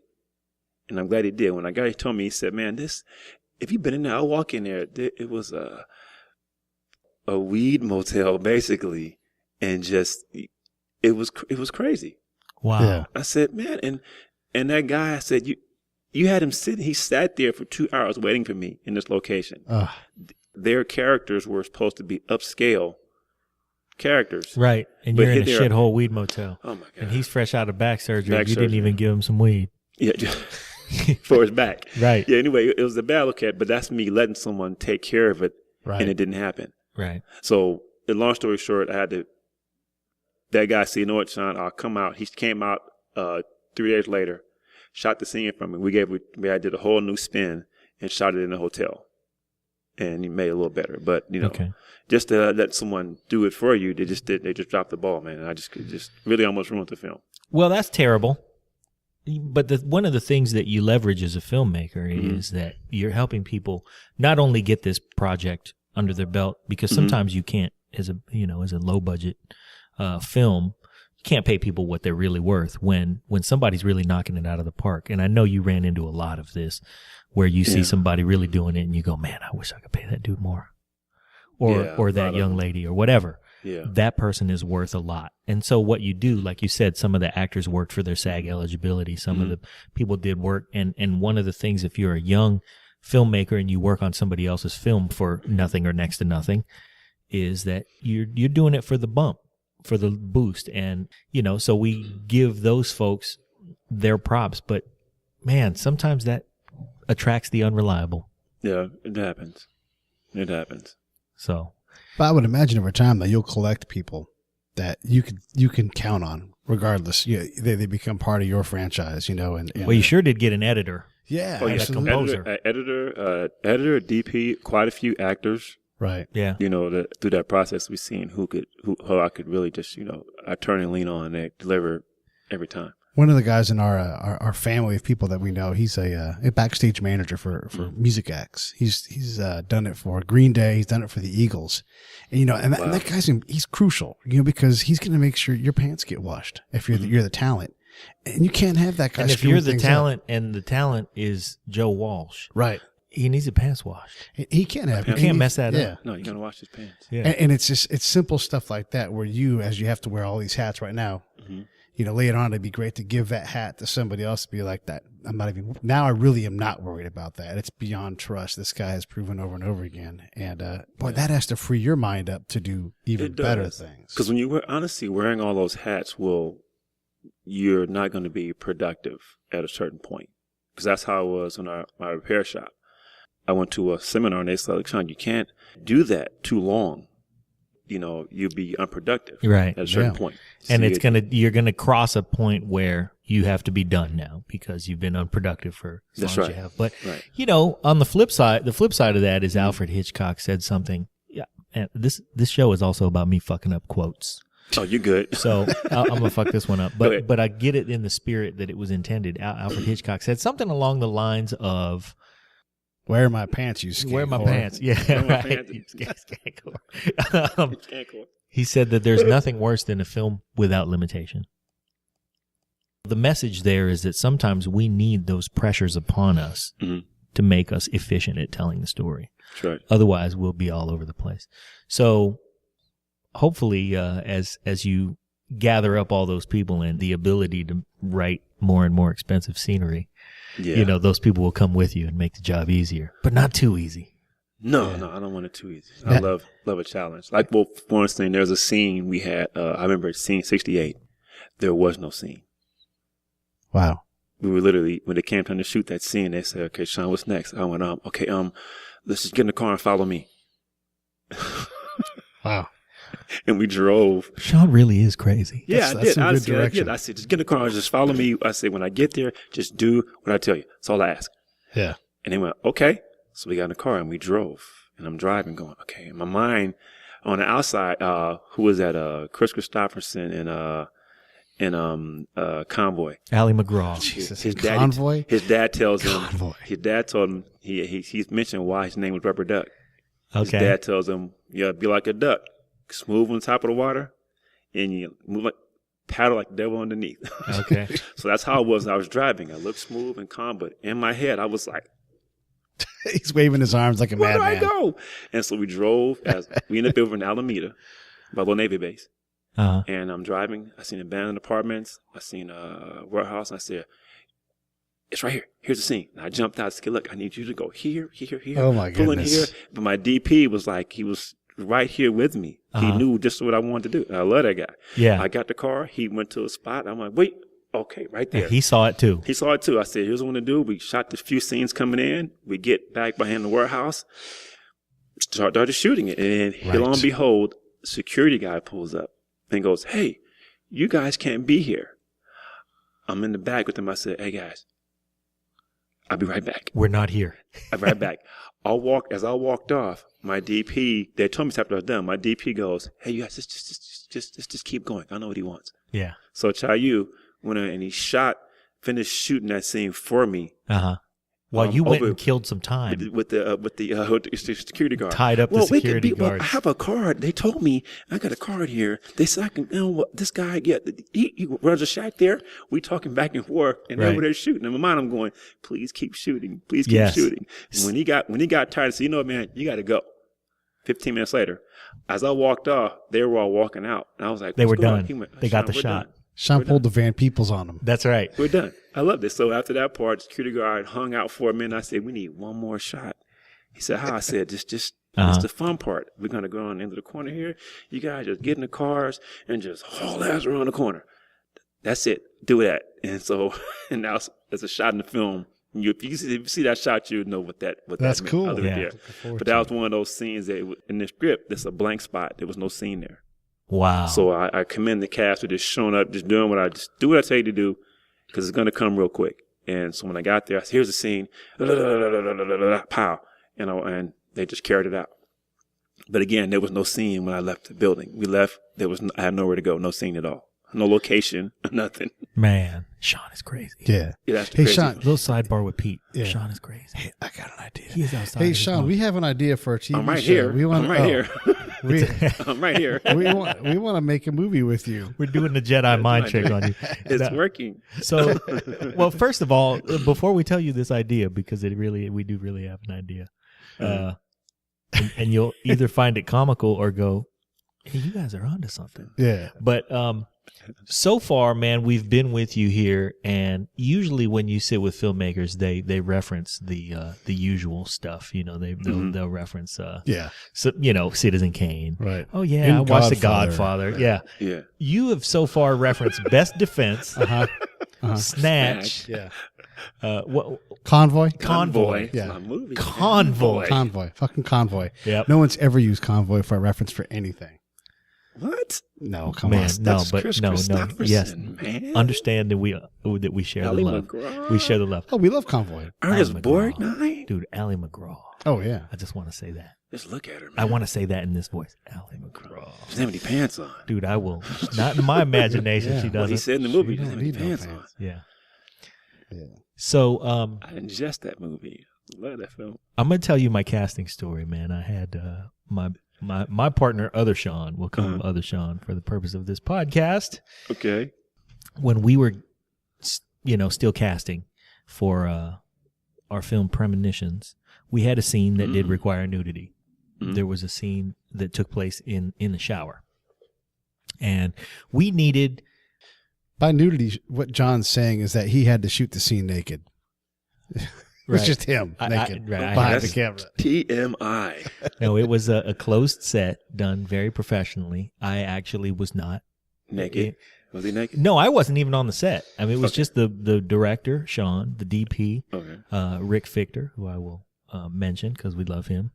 And I'm glad he did. When that guy told me, he said, man, if you've been in there, I'll walk in there. It was a weed motel, basically. And just, it was crazy. Wow. Yeah. I said, man, and that guy, I said, you had him sitting, he sat there for 2 hours waiting for me in this location. Their characters were supposed to be upscale characters. Right. And But you're in a they're- shithole weed motel. Oh my God. And he's fresh out of back surgery. Back You didn't surgery. even give him some weed. Yeah, for his back. Right. Yeah, anyway, it was a bad look at, but that's me letting someone take care of it, Right. and it didn't happen. Right. So, the long story short, that guy said, you know what, Shawn, I'll come out. He came out 3 days later, shot the scene from me. I did a whole new spin and shot it in the hotel. and you made it a little better. But Okay. just to let someone do it for you, they just dropped the ball, man. And I just really almost ruined the film. Well, that's terrible. But one of the things that you leverage as a filmmaker is that you're helping people not only get this project under their belt, because sometimes you can't, as a low budget film, you can't pay people what they're really worth when somebody's really knocking it out of the park. And I know you ran into a lot of this where you see somebody really doing it and you go, man, I wish I could pay that dude more, or that young lady or whatever. Yeah. That person is worth a lot. And so what you do, like you said, some of the actors worked for their SAG eligibility. Some of the people did work. And one of the things, if you're a young filmmaker and you work on somebody else's film for nothing or next to nothing, is that you're doing it for the bump, for the boost. And, so we give those folks their props. But, man, sometimes that attracts the unreliable. Yeah, it happens. It happens. So... But I would imagine over time that you'll collect people that you can count on, regardless. They become part of your franchise, And well, you sure did get an editor. Yeah, Oh, yeah, composer. Editor, DP, quite a few actors. Right. Yeah. Through that process, we've seen who I could really just, I turn and lean on and they deliver every time. One of the guys in our family of people that we know, he's a backstage manager for music acts. He's done it for Green Day. He's done it for the Eagles, and that guy's he's crucial, because he's going to make sure your pants get washed if you're the talent, and you can't have that guy. And if you're the talent and the talent is Joe Walsh, right? He needs his pants washed. He can't have. You can't mess that up. No, you got to wash his pants. Yeah. And it's simple stuff like that where as you have to wear all these hats right now. Later on, it'd be great to give that hat to somebody else to be like that. I really am not worried about that. It's beyond trust. This guy has proven over and over again. And, that has to free your mind up to do even better things. Because when wearing all those hats, you're not going to be productive at a certain point. Because that's how it was in my repair shop. I went to a seminar and they said, like, Shawn, you can't do that too long. You'll be unproductive at a certain point. And you're gonna cross a point where you have to be done now because you've been unproductive for as long as you have. But on the flip side of that is Alfred Hitchcock said something. Yeah, and this show is also about me fucking up quotes. Oh, you're good. So I'm gonna fuck this one up. But I get it in the spirit that it was intended. Alfred Hitchcock said something along the lines of, "Wear my pants, you skank Wear my whore." pants. Yeah, right. Skank whore. He said that there's nothing worse than a film without limitation. The message there is that sometimes we need those pressures upon us to make us efficient at telling the story. That's right. Otherwise, we'll be all over the place. So hopefully, as you gather up all those people and the ability to write more and more expensive scenery, those people will come with you and make the job easier, but not too easy. No, I don't want it too easy. I love a challenge. Like, for instance, there's a scene we had. I remember scene 68. There was no scene. Wow. We were literally, when they came time to shoot that scene, they said, "Okay, Shawn, what's next?" I went, "Okay, let's just get in the car and follow me." Wow. And we drove. Shawn really is crazy. Yeah, That's I good did. direction. I said, just get in the car and just follow me. I said, when I get there, just do what I tell you. That's all I ask. Yeah. And they went, okay. So we got in the car and we drove. And I'm driving going, okay. In my mind, on the outside, who was that? Chris Christopherson and Convoy. Ally McGraw. Jesus. His Convoy? His dad tells him. Convoy. His dad told him, he's mentioned why his name was Rubber Duck. His Okay. dad tells him, you gotta be like a duck. Smooth on top of the water. And you move like, paddle like the devil underneath. Okay. So that's how it was when I was driving. I looked smooth and calm, but in my head, I was like, He's waving his arms like a where do madman. I go? And so we drove as we ended up over in Alameda by the Navy base. Uh-huh. And I'm driving. I seen abandoned apartments. I seen a warehouse. And I said, it's right here. Here's the scene. And I jumped out and said, look, I need you to go here, here, here. Oh, my pull goodness. in here. But my DP was like, he was right here with me. Uh-huh. He knew just what I wanted to do. And I love that guy. Yeah. I got the car. He went to a spot. I'm like, wait. Okay, right there. He saw it too. He saw it too. I said, here's what I want to do. We shot the few scenes coming in. We get back behind the warehouse, started shooting it. And lo and behold, security guy pulls up and goes, hey, you guys can't be here. I'm in the back with him. I said, hey, guys, I'll be right back. We're not here. I'll be right back. As I walked off, my DP, they told me after I was done, my DP goes, hey, you guys, just keep going. I know what he wants. Yeah. So Chayu went in and he finished shooting that scene for me. Uh-huh. Well, you went and killed some time. With the security guard. Tied up the security guards. I have a card. They told me, I got a card here. They said I can, this guy, he runs a shack there. We talking back and forth, and over there shooting. In my mind, I'm going, please keep shooting. Please keep shooting. And when he got tired, I said, you know what, man, you got to go. 15 minutes later, as I walked off, they were all walking out. And I was like, they were done. Went, they got the shot. Done. Sean pulled the Van Peebles on him. That's right. We're done. I loved it. So after that part, security guard hung out for a minute. I said, we need one more shot. He said, how? I said, just it's the fun part. We're going to go on into the corner here. You guys just get in the cars and just haul ass around the corner. That's it. Do that. And so, and now there's a shot in the film. If you see that shot, you know what that's meant. Cool. Yeah. But that was one of those scenes that in the script, there's a blank spot. There was no scene there. Wow. So I commend the cast for just showing up, just doing what I tell you to do, because it's going to come real quick. And so when I got there, I said, here's the scene, pow, and they just carried it out. But again, there was no scene when I left the building. We left, I had nowhere to go, no scene at all. No location, nothing. Man, Shawn is crazy. Yeah. That's Hey, crazy. Sean. Little sidebar with Pete. Yeah. Shawn is crazy. Hey, I got an idea. He is outside. Hey, of his Sean, mind. we have an idea for a TV I'm right show. here. I'm right here. I'm right here. we want to make a movie with you. We're doing the Jedi mind trick on you. It's working. So, well, first of all, before we tell you this idea, because we do really have an idea, and you'll either find it comical or go, hey, you guys are onto something. Yeah. But so far, man, we've been with you here, and usually when you sit with filmmakers, they reference the usual stuff. You know, they'll reference Citizen Kane. Right. Oh yeah, And I watched The Godfather. Godfather. Yeah. You have so far referenced Best Defense, Snatch. Yeah. Convoy. Convoy. Yeah. My movie. Convoy. Fucking Convoy. Yep. No one's ever used Convoy for a reference for anything. What? No, come Man, on. no, That's but Chris no. Christopherson, Yes, man. understand that we share Ally the love. McGraw. We share the love. Oh, we love Convoy. Ernest Ally McGraw. Borgnine. Dude, Ally McGraw. Oh, yeah. I just want to say that. Just look at her, man. I want to say that in this voice. Ally McGraw. She doesn't have any pants on. Dude, I will. Not in my imagination, Yeah. she Well, he doesn't. said in the movie, She she doesn't don't have any need no pants on. pants. Yeah. Yeah. So I ingest that movie. Love that film. I'm going to tell you my casting story, man. I had my partner, Other Shawn, we'll call him Other Shawn for the purpose of this podcast. Okay. When we were, still casting for our film Premonitions, we had a scene that did require nudity. There was a scene that took place in the shower. And we needed... By nudity, what John's saying is that he had to shoot the scene naked. It was Right. just him naked I behind That's the camera. TMI. No, it was a closed set done very professionally. I actually was not. Naked. Was he naked? No, I wasn't even on the set. I mean, it was just the director, Shawn, the DP, Okay. Rick Fichter, who I will mention because we love him.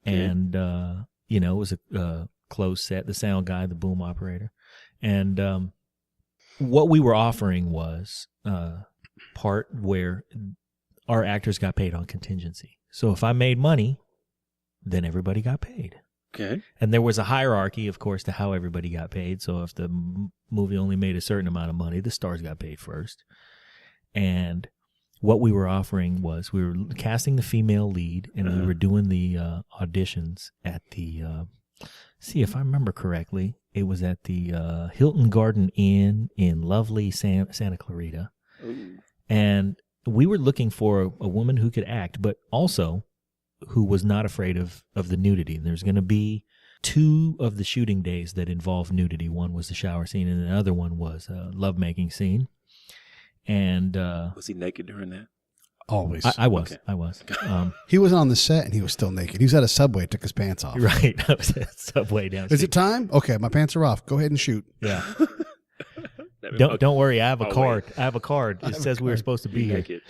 And, it was a closed set, the sound guy, the boom operator. And what we were offering was part where our actors got paid on contingency. So if I made money, then everybody got paid. Okay. And there was a hierarchy, of course, to how everybody got paid. So if the movie only made a certain amount of money, the stars got paid first. And what we were offering was we were casting the female lead, and we were doing the auditions at the, see if I remember correctly, it was at the Hilton Garden Inn in lovely Santa Clarita. Ooh. And we were looking for a woman who could act, but also who was not afraid of the nudity. And there's going to be 2 of the shooting days that involved nudity. One was the shower scene, and the other one was a lovemaking scene. And Was he naked during that? Always. I was. Okay. I was. He was on the set and he was still naked. He was at a Subway, took his pants off. Right. I was at Subway down. Is it time? Okay, my pants are off. Go ahead and shoot. Yeah. Okay. Don't worry. I have a Oh, card. I have a card. It says we were supposed to be You're here.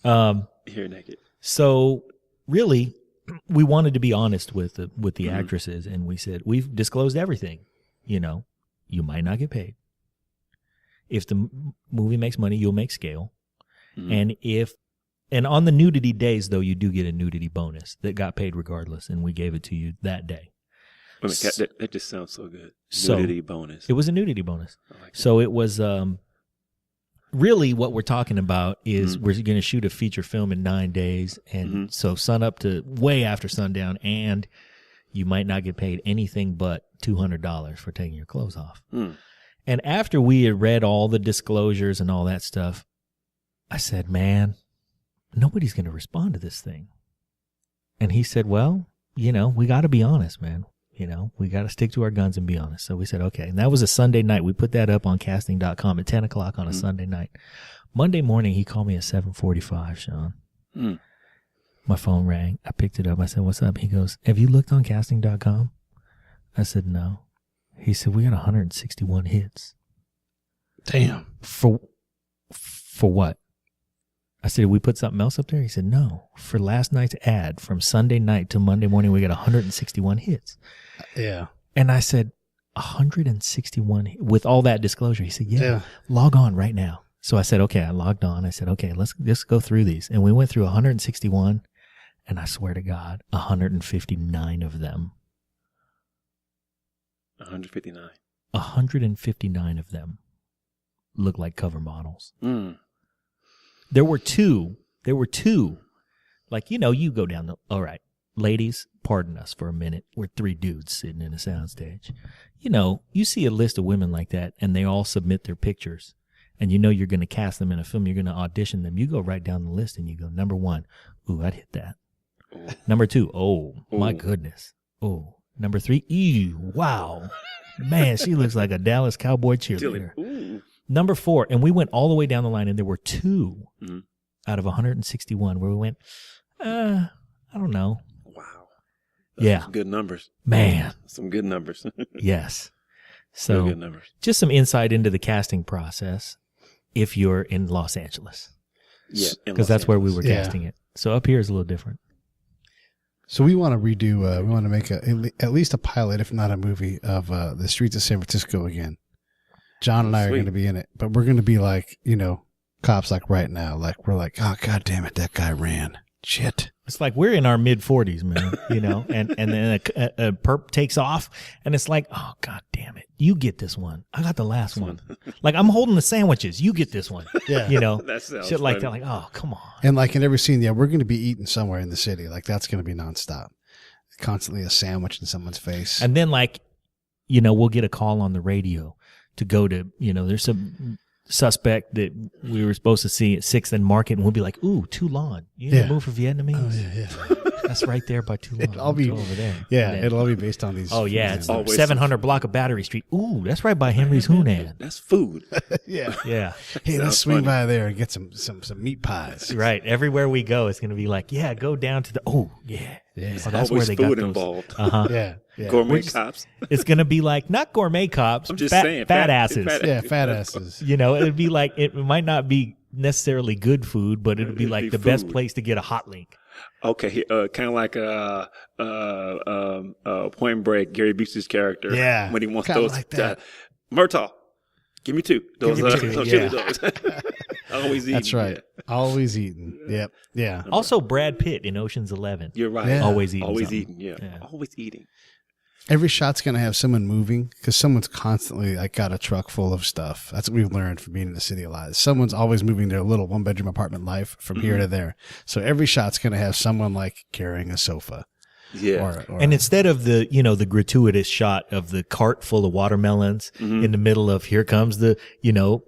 naked. You're naked. So really, we wanted to be honest with the actresses, and we said, we've disclosed everything. You might not get paid. If the movie makes money, you'll make scale. And if And on the nudity days, though, you do get a nudity bonus that got paid regardless, and we gave it to you that day. I mean, that just sounds so good. So, Nudity bonus. It was a nudity bonus. Like so it was really what we're talking about is we're going to shoot a feature film in 9 days, and so sun up to way after sundown, and you might not get paid anything but $200 for taking your clothes off. And after we had read all the disclosures and all that stuff, I said, man, nobody's going to respond to this thing. And he said, well, we got to be honest, man. We got to stick to our guns and be honest. So we said, okay. And that was a Sunday night. We put that up on casting.com at 10 o'clock on a Sunday night. Monday morning, he called me at 7:45, Shawn. My phone rang. I picked it up. I said, what's up? He goes, have you looked on casting.com? I said, no. He said, we got 161 hits. Damn. For what? I said, did we put something else up there? He said, no. For last night's ad, from Sunday night to Monday morning, we got 161 hits. Yeah. And I said, 161 with all that disclosure. He said, yeah, log on right now. So I said, okay, I logged on. I said, okay, let's just go through these. And we went through 161, and I swear to God, 159 of them. 159. 159 of them look like cover models. There were two, like, you go down all right, ladies, pardon us for a minute. We're 3 dudes sitting in a soundstage. You see a list of women like that, and they all submit their pictures, and you're going to cast them in a film, you're going to audition them. You go right down the list, and you go, number 1, ooh, I'd hit that. Ooh. Number 2, oh, my goodness. Oh, number 3, ew, wow. Man, she looks like a Dallas Cowboy cheerleader. Ooh. Number 4, and we went all the way down the line, and there were 2 out of 161 where we went, I don't know. Wow. That's yeah. Some good numbers. Man. Some good numbers. Yes. So good numbers. Just some insight into the casting process if you're in Los Angeles. Yeah. Because that's where we were casting it. So up here is a little different. So we want to redo, we want to make at least a pilot, if not a movie, of the streets of San Francisco again. John and I are going to be in it, but we're going to be like, cops like right now. Like, we're like, oh, God damn it, that guy ran. Shit. It's like we're in our mid-40s, man, and then a perp takes off, and it's like, oh, God damn it. You get this one. I got the last one. Like, I'm holding the sandwiches. You get this one. Yeah. That sounds shit like funny. that. Like, oh, come on. And like in every scene, we're going to be eating somewhere in the city. Like, that's going to be nonstop. Constantly a sandwich in someone's face. And then, like, we'll get a call on the radio to go to, there's some suspect that we were supposed to see at 6th and Market, and we'll be like, ooh, Toulon. You know, move for Vietnamese? Oh, yeah. That's right there by Toulon. It'll all be over there. Yeah, it'll all be based on these. Oh, yeah. It's always 700 block of Battery Street. Ooh, that's right by Henry's Hunan. That's food. Yeah. Yeah. Hey, let's swing by there and get some meat pies. Right. Everywhere we go, it's going to be like, yeah, go down to the, yeah. Yeah. So that's always where they got food those. involved. Uh-huh. Yeah. Gourmet cops. It's going to be like, not gourmet cops, I'm just fat, saying. fat asses. Fat asses. It'd be like, it might not be necessarily good food, but it'd be like the best place to get a hot link. Okay, kind of like Point Break, Gary Busey's character. Yeah, when he wants kinda those. like that. Murtaugh, give me 2. Those chili yeah. dogs. Always eating. That's right. Yeah. Always eating. Yep. Yeah. Also, Brad Pitt in Ocean's 11. You're right. Yeah. Always eating. Always something. eating. Yeah. Always eating. Every shot's going to have someone moving because someone's constantly like got a truck full of stuff. That's what we've learned from being in the city a lot. Someone's always moving their little 1-bedroom apartment life from here to there. So every shot's going to have someone like carrying a sofa. Yeah. Or And instead of the, the gratuitous shot of the cart full of watermelons in the middle of here comes the,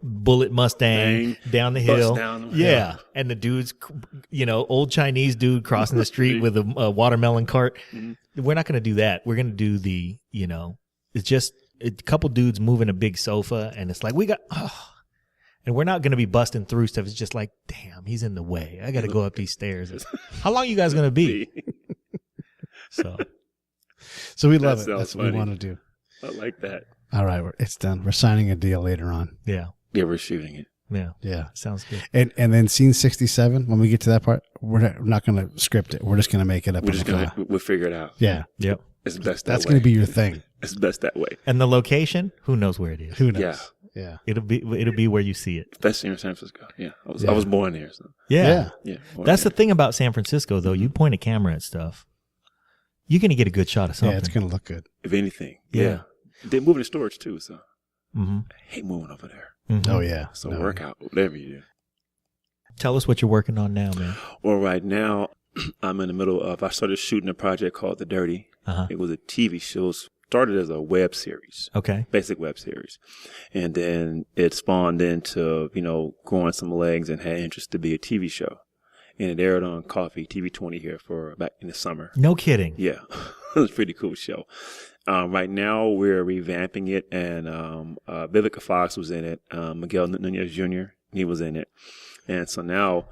bullet Mustang down the hill. Yeah. And the dude's, old Chinese dude crossing the street with a watermelon cart. We're not going to do that. We're going to do the, it's just a couple dudes moving a big sofa, and it's like, and we're not going to be busting through stuff. It's just like, damn, he's in the way. I got to go up these stairs. How long you guys going to be? So we love it. That's what we want to do. I like that. All right, it's done. We're signing a deal later on. Yeah, we're shooting it. Yeah, sounds good. And then scene 67, when we get to that part, we're not going to script it. We're just going to make it up. We'll figure it out. Yeah. Yep. It's best. That's going to be your thing. It's best that way. And the location, who knows where it is? Who knows? Yeah. Yeah. It'll be where you see it. That's in San Francisco. Yeah, I was born there. So. Yeah. That's the thing about San Francisco, though. You point a camera at stuff, you're gonna get a good shot of something. Yeah, it's gonna look good. If anything, Yeah. They're moving the storage too, so Mm-hmm. I hate moving over there. Mm-hmm. Oh yeah. So work out whatever you do. Tell us what you're working on now, man. Well, right now I'm in the middle of. I started shooting a project called The Dirty. Uh-huh. It was a TV show. Started as a web series. Okay. Basic web series. And then it spawned into, growing some legs and had interest to be a TV show. And it aired on Coffee, TV 20 here for back in the summer. No kidding. Yeah. It was a pretty cool show. Right now we're revamping it, and Vivica Fox was in it. Miguel N&uacute Jr., he was in it. And so now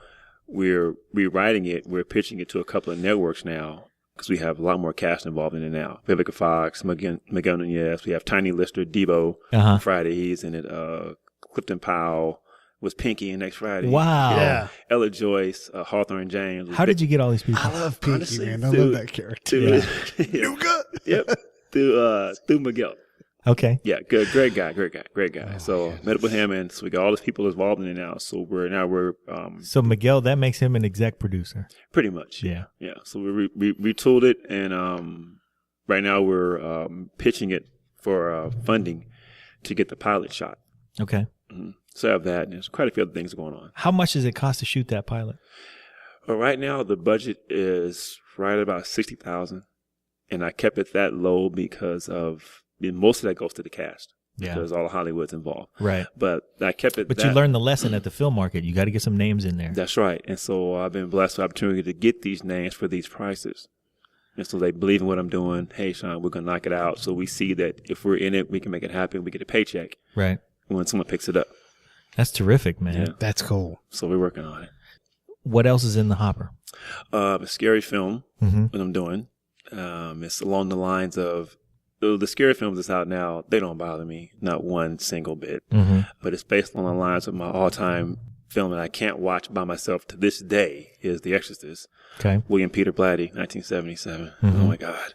we're rewriting it. We're pitching it to a couple of networks now, because we have a lot more cast involved in it now. Vivica Fox, Miguel N&uacute. We have Tiny Lister, Debo. Friday, he's in it. Clifton Powell was Pinky next Friday. Wow. Yeah. Ella Joyce, Hawthorne James. How did you get all these people? I love Pinky, Honestly, man. I love that character. Yep. Through Miguel. Okay. Yeah, good, great guy. Oh, So met up with him, and so we got all these people involved in it now. So we're So Miguel, that makes him an exec producer. pretty much. Yeah. Yeah. So we retooled it, and right now we're pitching it for funding to get the pilot shot. Okay. Mm-hmm. So I have that, and there's quite a few other things going on. How much does it cost to shoot that pilot? Well, right now the budget is right at about $60,000, and I kept it that low because most of that goes to the cast. Yeah. Because all of Hollywood's involved. Right. But I kept it. But you learned the lesson at the film market. You got to get some names in there. That's right. And so I've been blessed with the opportunity to get these names for these prices. And so they believe in what I'm doing. Hey, Shawn, we're going to knock it out. So we see that if we're in it, we can make it happen. We get a paycheck Right. when someone picks it up. That's terrific, man. Yeah. That's cool. So we're working on it. What else is in the hopper? A scary film, Mm-hmm. what I'm doing. It's along the lines of the scary films that's out now. They don't bother me, not one single bit. Mm-hmm. But it's based on the lines of my all-time film that I can't watch by myself to this day is The Exorcist. Okay. William Peter Blatty, 1977. Mm-hmm. Oh my God.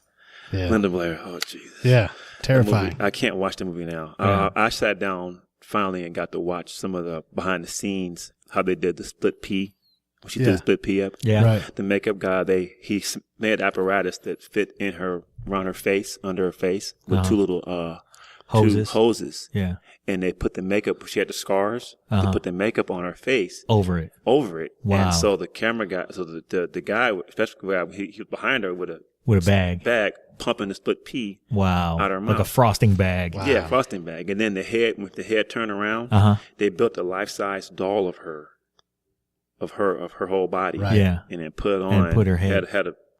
Yeah. Linda Blair. Oh Jesus. Yeah. That Terrifying. movie, I can't watch the movie now. Yeah. I sat down finally and got to watch some of the behind the scenes, how they did the split pee. When she did the split pee up. Yeah. Right. The makeup guy, he made apparatus that fit in her, around her face, under her face, with two little Hoses. two hoses. Yeah. And they put the makeup, she had the scars, they Uh-huh. put the makeup on her face. Over it. Wow. And so the camera guy, so the guy, especially the guy, he was behind her with With a bag. pumping the split pee. Wow. Out her Like a mouth. frosting bag. Wow. Yeah, frosting bag. And then when the head turned around, Uh-huh. they built a life-size doll of her whole body. Right. Yeah. And then put it on. And put her head.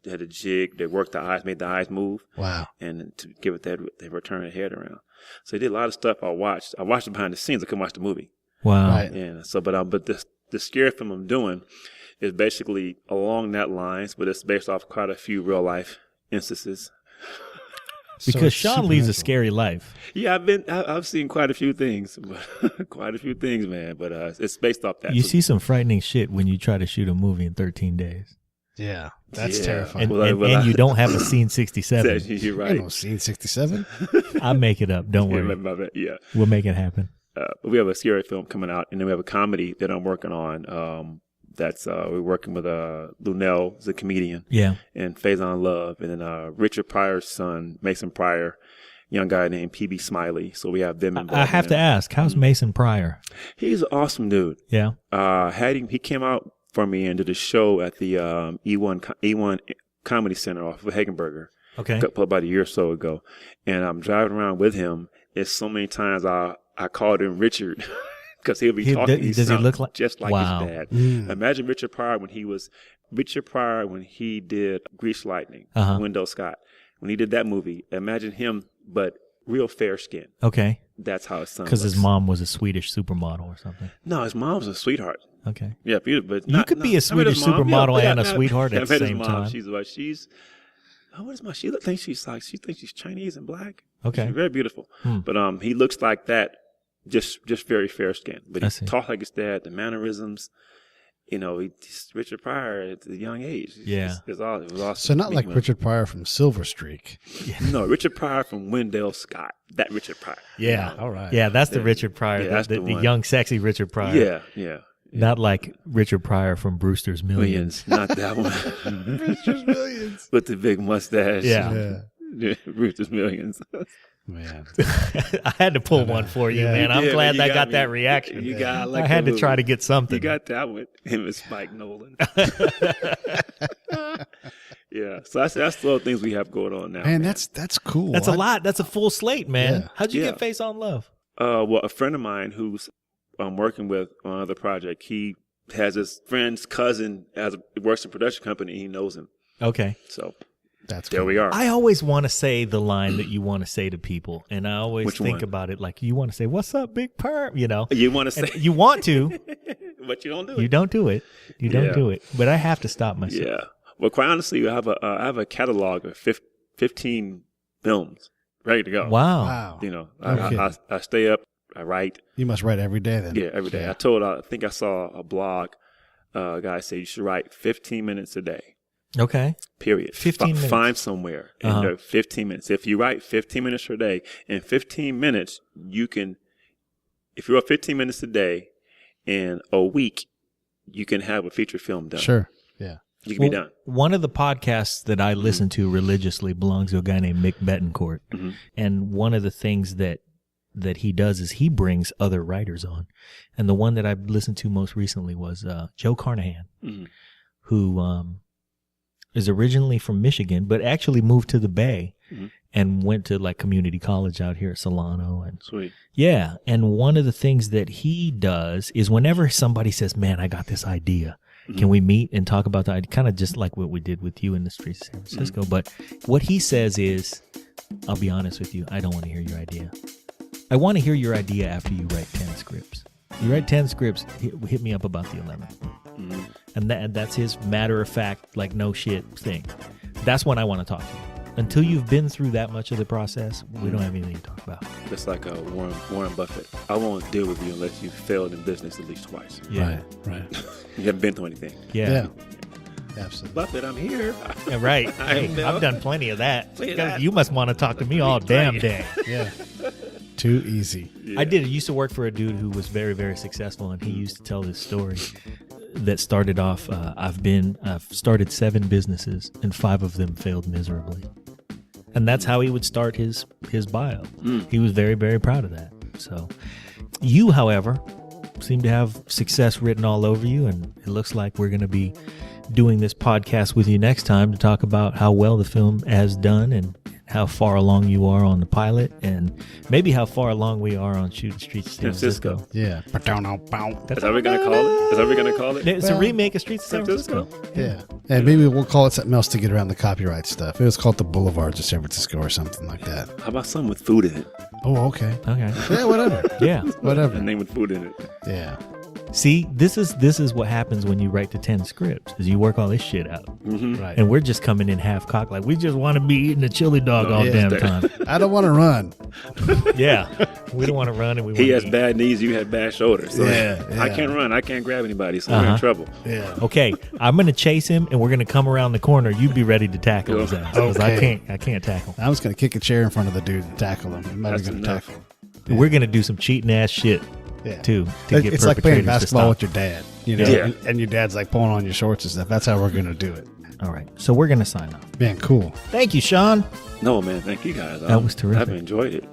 Had a jig. They worked the eyes, made the eyes move. Wow. And to give it that, they returned the head around. So they did a lot of stuff I watched. I watched it behind the scenes. I couldn't watch the movie. Wow. Right. Yeah. So, but the scary film I'm doing is basically along that lines, but it's based off quite a few real life instances. Because it's Shawn leads a supernatural. scary life. Yeah, I've seen quite a few things, man. But it's based off that. You So- see some frightening shit when you try to shoot a movie in 13 days. Yeah. That's Yeah. terrifying. And you don't have a scene 67. You're I right. know, scene 67. I make it up. Don't worry. Yeah. We'll make it happen. But we have a scary film coming out, and then we have a comedy that I'm working on. We're working with Lunel, who's a comedian, Yeah. and Faison Love, and then Richard Pryor's son, Mason Pryor, young guy named PB Smiley. So we have them involved. I have in to it. ask, how's Mason Pryor? He's an awesome dude. Yeah. He came out for me and did a show at the E1 Comedy Center off of Hagenberger Okay. about a year or so ago, and I'm driving around with him. It's so many times I called him Richard. Because he'll be talking. Does he look like just like Wow. his dad? Mm. Imagine Richard Pryor when he did Grease Lightning, Uh-huh. Wendell Scott. When he did that movie, imagine him, but real fair skin. Okay. That's how his son. Because his looks. mom was a Swedish supermodel or something. No, his mom's a sweetheart. Okay. Yeah, beautiful. But You could be a Swedish supermodel and a sweetheart at the I met his same mom. time. She's. What is my? She thinks she's Chinese and black. Okay. She's very beautiful. Hmm. But he looks like that. Just very fair skin, but I he see. talks like his dad. The mannerisms, Richard Pryor at a young age. Yeah. It was awesome. So not like Richard Pryor from Silver Streak. No, Richard Pryor from Wendell Scott. That Richard Pryor. Yeah. All right. Yeah, that's the Richard Pryor, Yeah, that's the the one. young, sexy Richard Pryor. Yeah. Not like Richard Pryor from Brewster's Millions. Not that one. Richard Millions. With the big mustache. Yeah. Brewster's Millions. Man. I had to pull one for you, Yeah. man. I'm Yeah, glad you I got got me. that reaction. You got I had to try to get something. You got that one. Him and Spike Nolan. Yeah. So that's the other things we have going on now. Man, that's cool. That's a lot. That's a full slate, man. Yeah. How'd you Yeah. get Face on Love? Well, a friend of mine who's I'm working with on another project, he has his friend's cousin works in a production company. He knows him. Okay. So That's there cool. we are. I always want to say the line that you want to say to people, and I always Which think one? about it like you want to say, "What's up, Big Perm?" You know, You want to and say, you want to, but you don't do it. you don't do it. You don't Yeah. do it. But I have to stop myself. Yeah. Well, quite honestly, I have a catalog of 15 films ready to go. Wow. Wow. Okay. I stay up. I write. You must write every day then. Yeah, every day. Yeah. I think I saw a blog. A guy said you should write 15 minutes a day. Okay. Period. 15 minutes. Find somewhere and Uh-huh. do 15 minutes. If you write 15 minutes a day, in 15 minutes, you can, if you write 15 minutes a day in a week, you can have a feature film done. Sure. Yeah. You can be done. One of the podcasts that I listen to religiously belongs to a guy named Mick Betancourt. Mhm. And one of the things that he does is he brings other writers on. And the one that I listened to most recently was Joe Carnahan, Mhm. who is originally from Michigan, but actually moved to the Bay Mhm. and went to like community college out here at Solano. And Sweet. yeah. And one of the things that he does is whenever somebody says, "Man, I got this idea. Can we meet and talk about that?" Kind of just like what we did with you in the streets of San Francisco. But what he says is, I'll be honest with you, I don't want to hear your idea. I want to hear your idea after you write 10 scripts. You write 10 scripts, hit me up about the 11th. Mhm. And that's his matter of fact, like no shit thing. That's when I want to talk to you. Until you've been through that much of the process, we don't have anything to talk about. Just like Warren Buffett. I won't deal with you unless you failed in business at least twice. Yeah. Right. You haven't been through anything. Yeah. Absolutely. Buffett, I'm here. Yeah, right. I Hey, know. I've done plenty of that. Plenty of that. You must want to talk to me all damn day. Yeah. Too easy. Yeah. I did. I used to work for a dude who was very, very successful, and he used to tell this story that started off. I've started 7 businesses, and 5 of them failed miserably, and that's how he would start his bio. He was very, very proud of that. So, you, however, seem to have success written all over you, and it looks like we're going to be doing this podcast with you next time to talk about how well the film has done and how far along you are on the pilot, and maybe how far along we are on Shooting Streets of San Francisco. Yeah. Is that what we're going to call it? Is that what we're going to call it? It's a Well, remake of Streets of San Francisco. Yeah. And maybe we'll call it something else to get around the copyright stuff. It was called the Boulevards of San Francisco or something like that. How about something with food in it? Oh, okay. Okay. Yeah, whatever. Yeah. Whatever. A name with food in it. Yeah. See, this is what happens when you write the 10 scripts, is you work all this shit out. Right. And we're just coming in half cocked, like we just want to be eating a chili dog all Yeah. damn time. I don't want to run. Yeah. We don't want to run, and we want He to has eat. bad knees, you had bad shoulders. So Yeah, I yeah. can't run. I can't grab anybody, so we're Uh-huh. in trouble. Yeah. Okay, I'm going to chase him, and we're going to come around the corner. You be ready to tackle his ass, because Okay. I can't tackle. I was going to kick a chair in front of the dude and tackle him. I'm not That's going to enough. tackle him. We're going to do some cheating ass shit, Yeah. too, to get It's like playing perpetrators to basketball stop. with your dad, you know, Yeah. and your dad's like pulling on your shorts and stuff. That's how we're going to do it. All right, so we're going to sign off. Man, cool. Thank you, Shawn. No, man. Thank you guys. That was terrific. I've enjoyed it.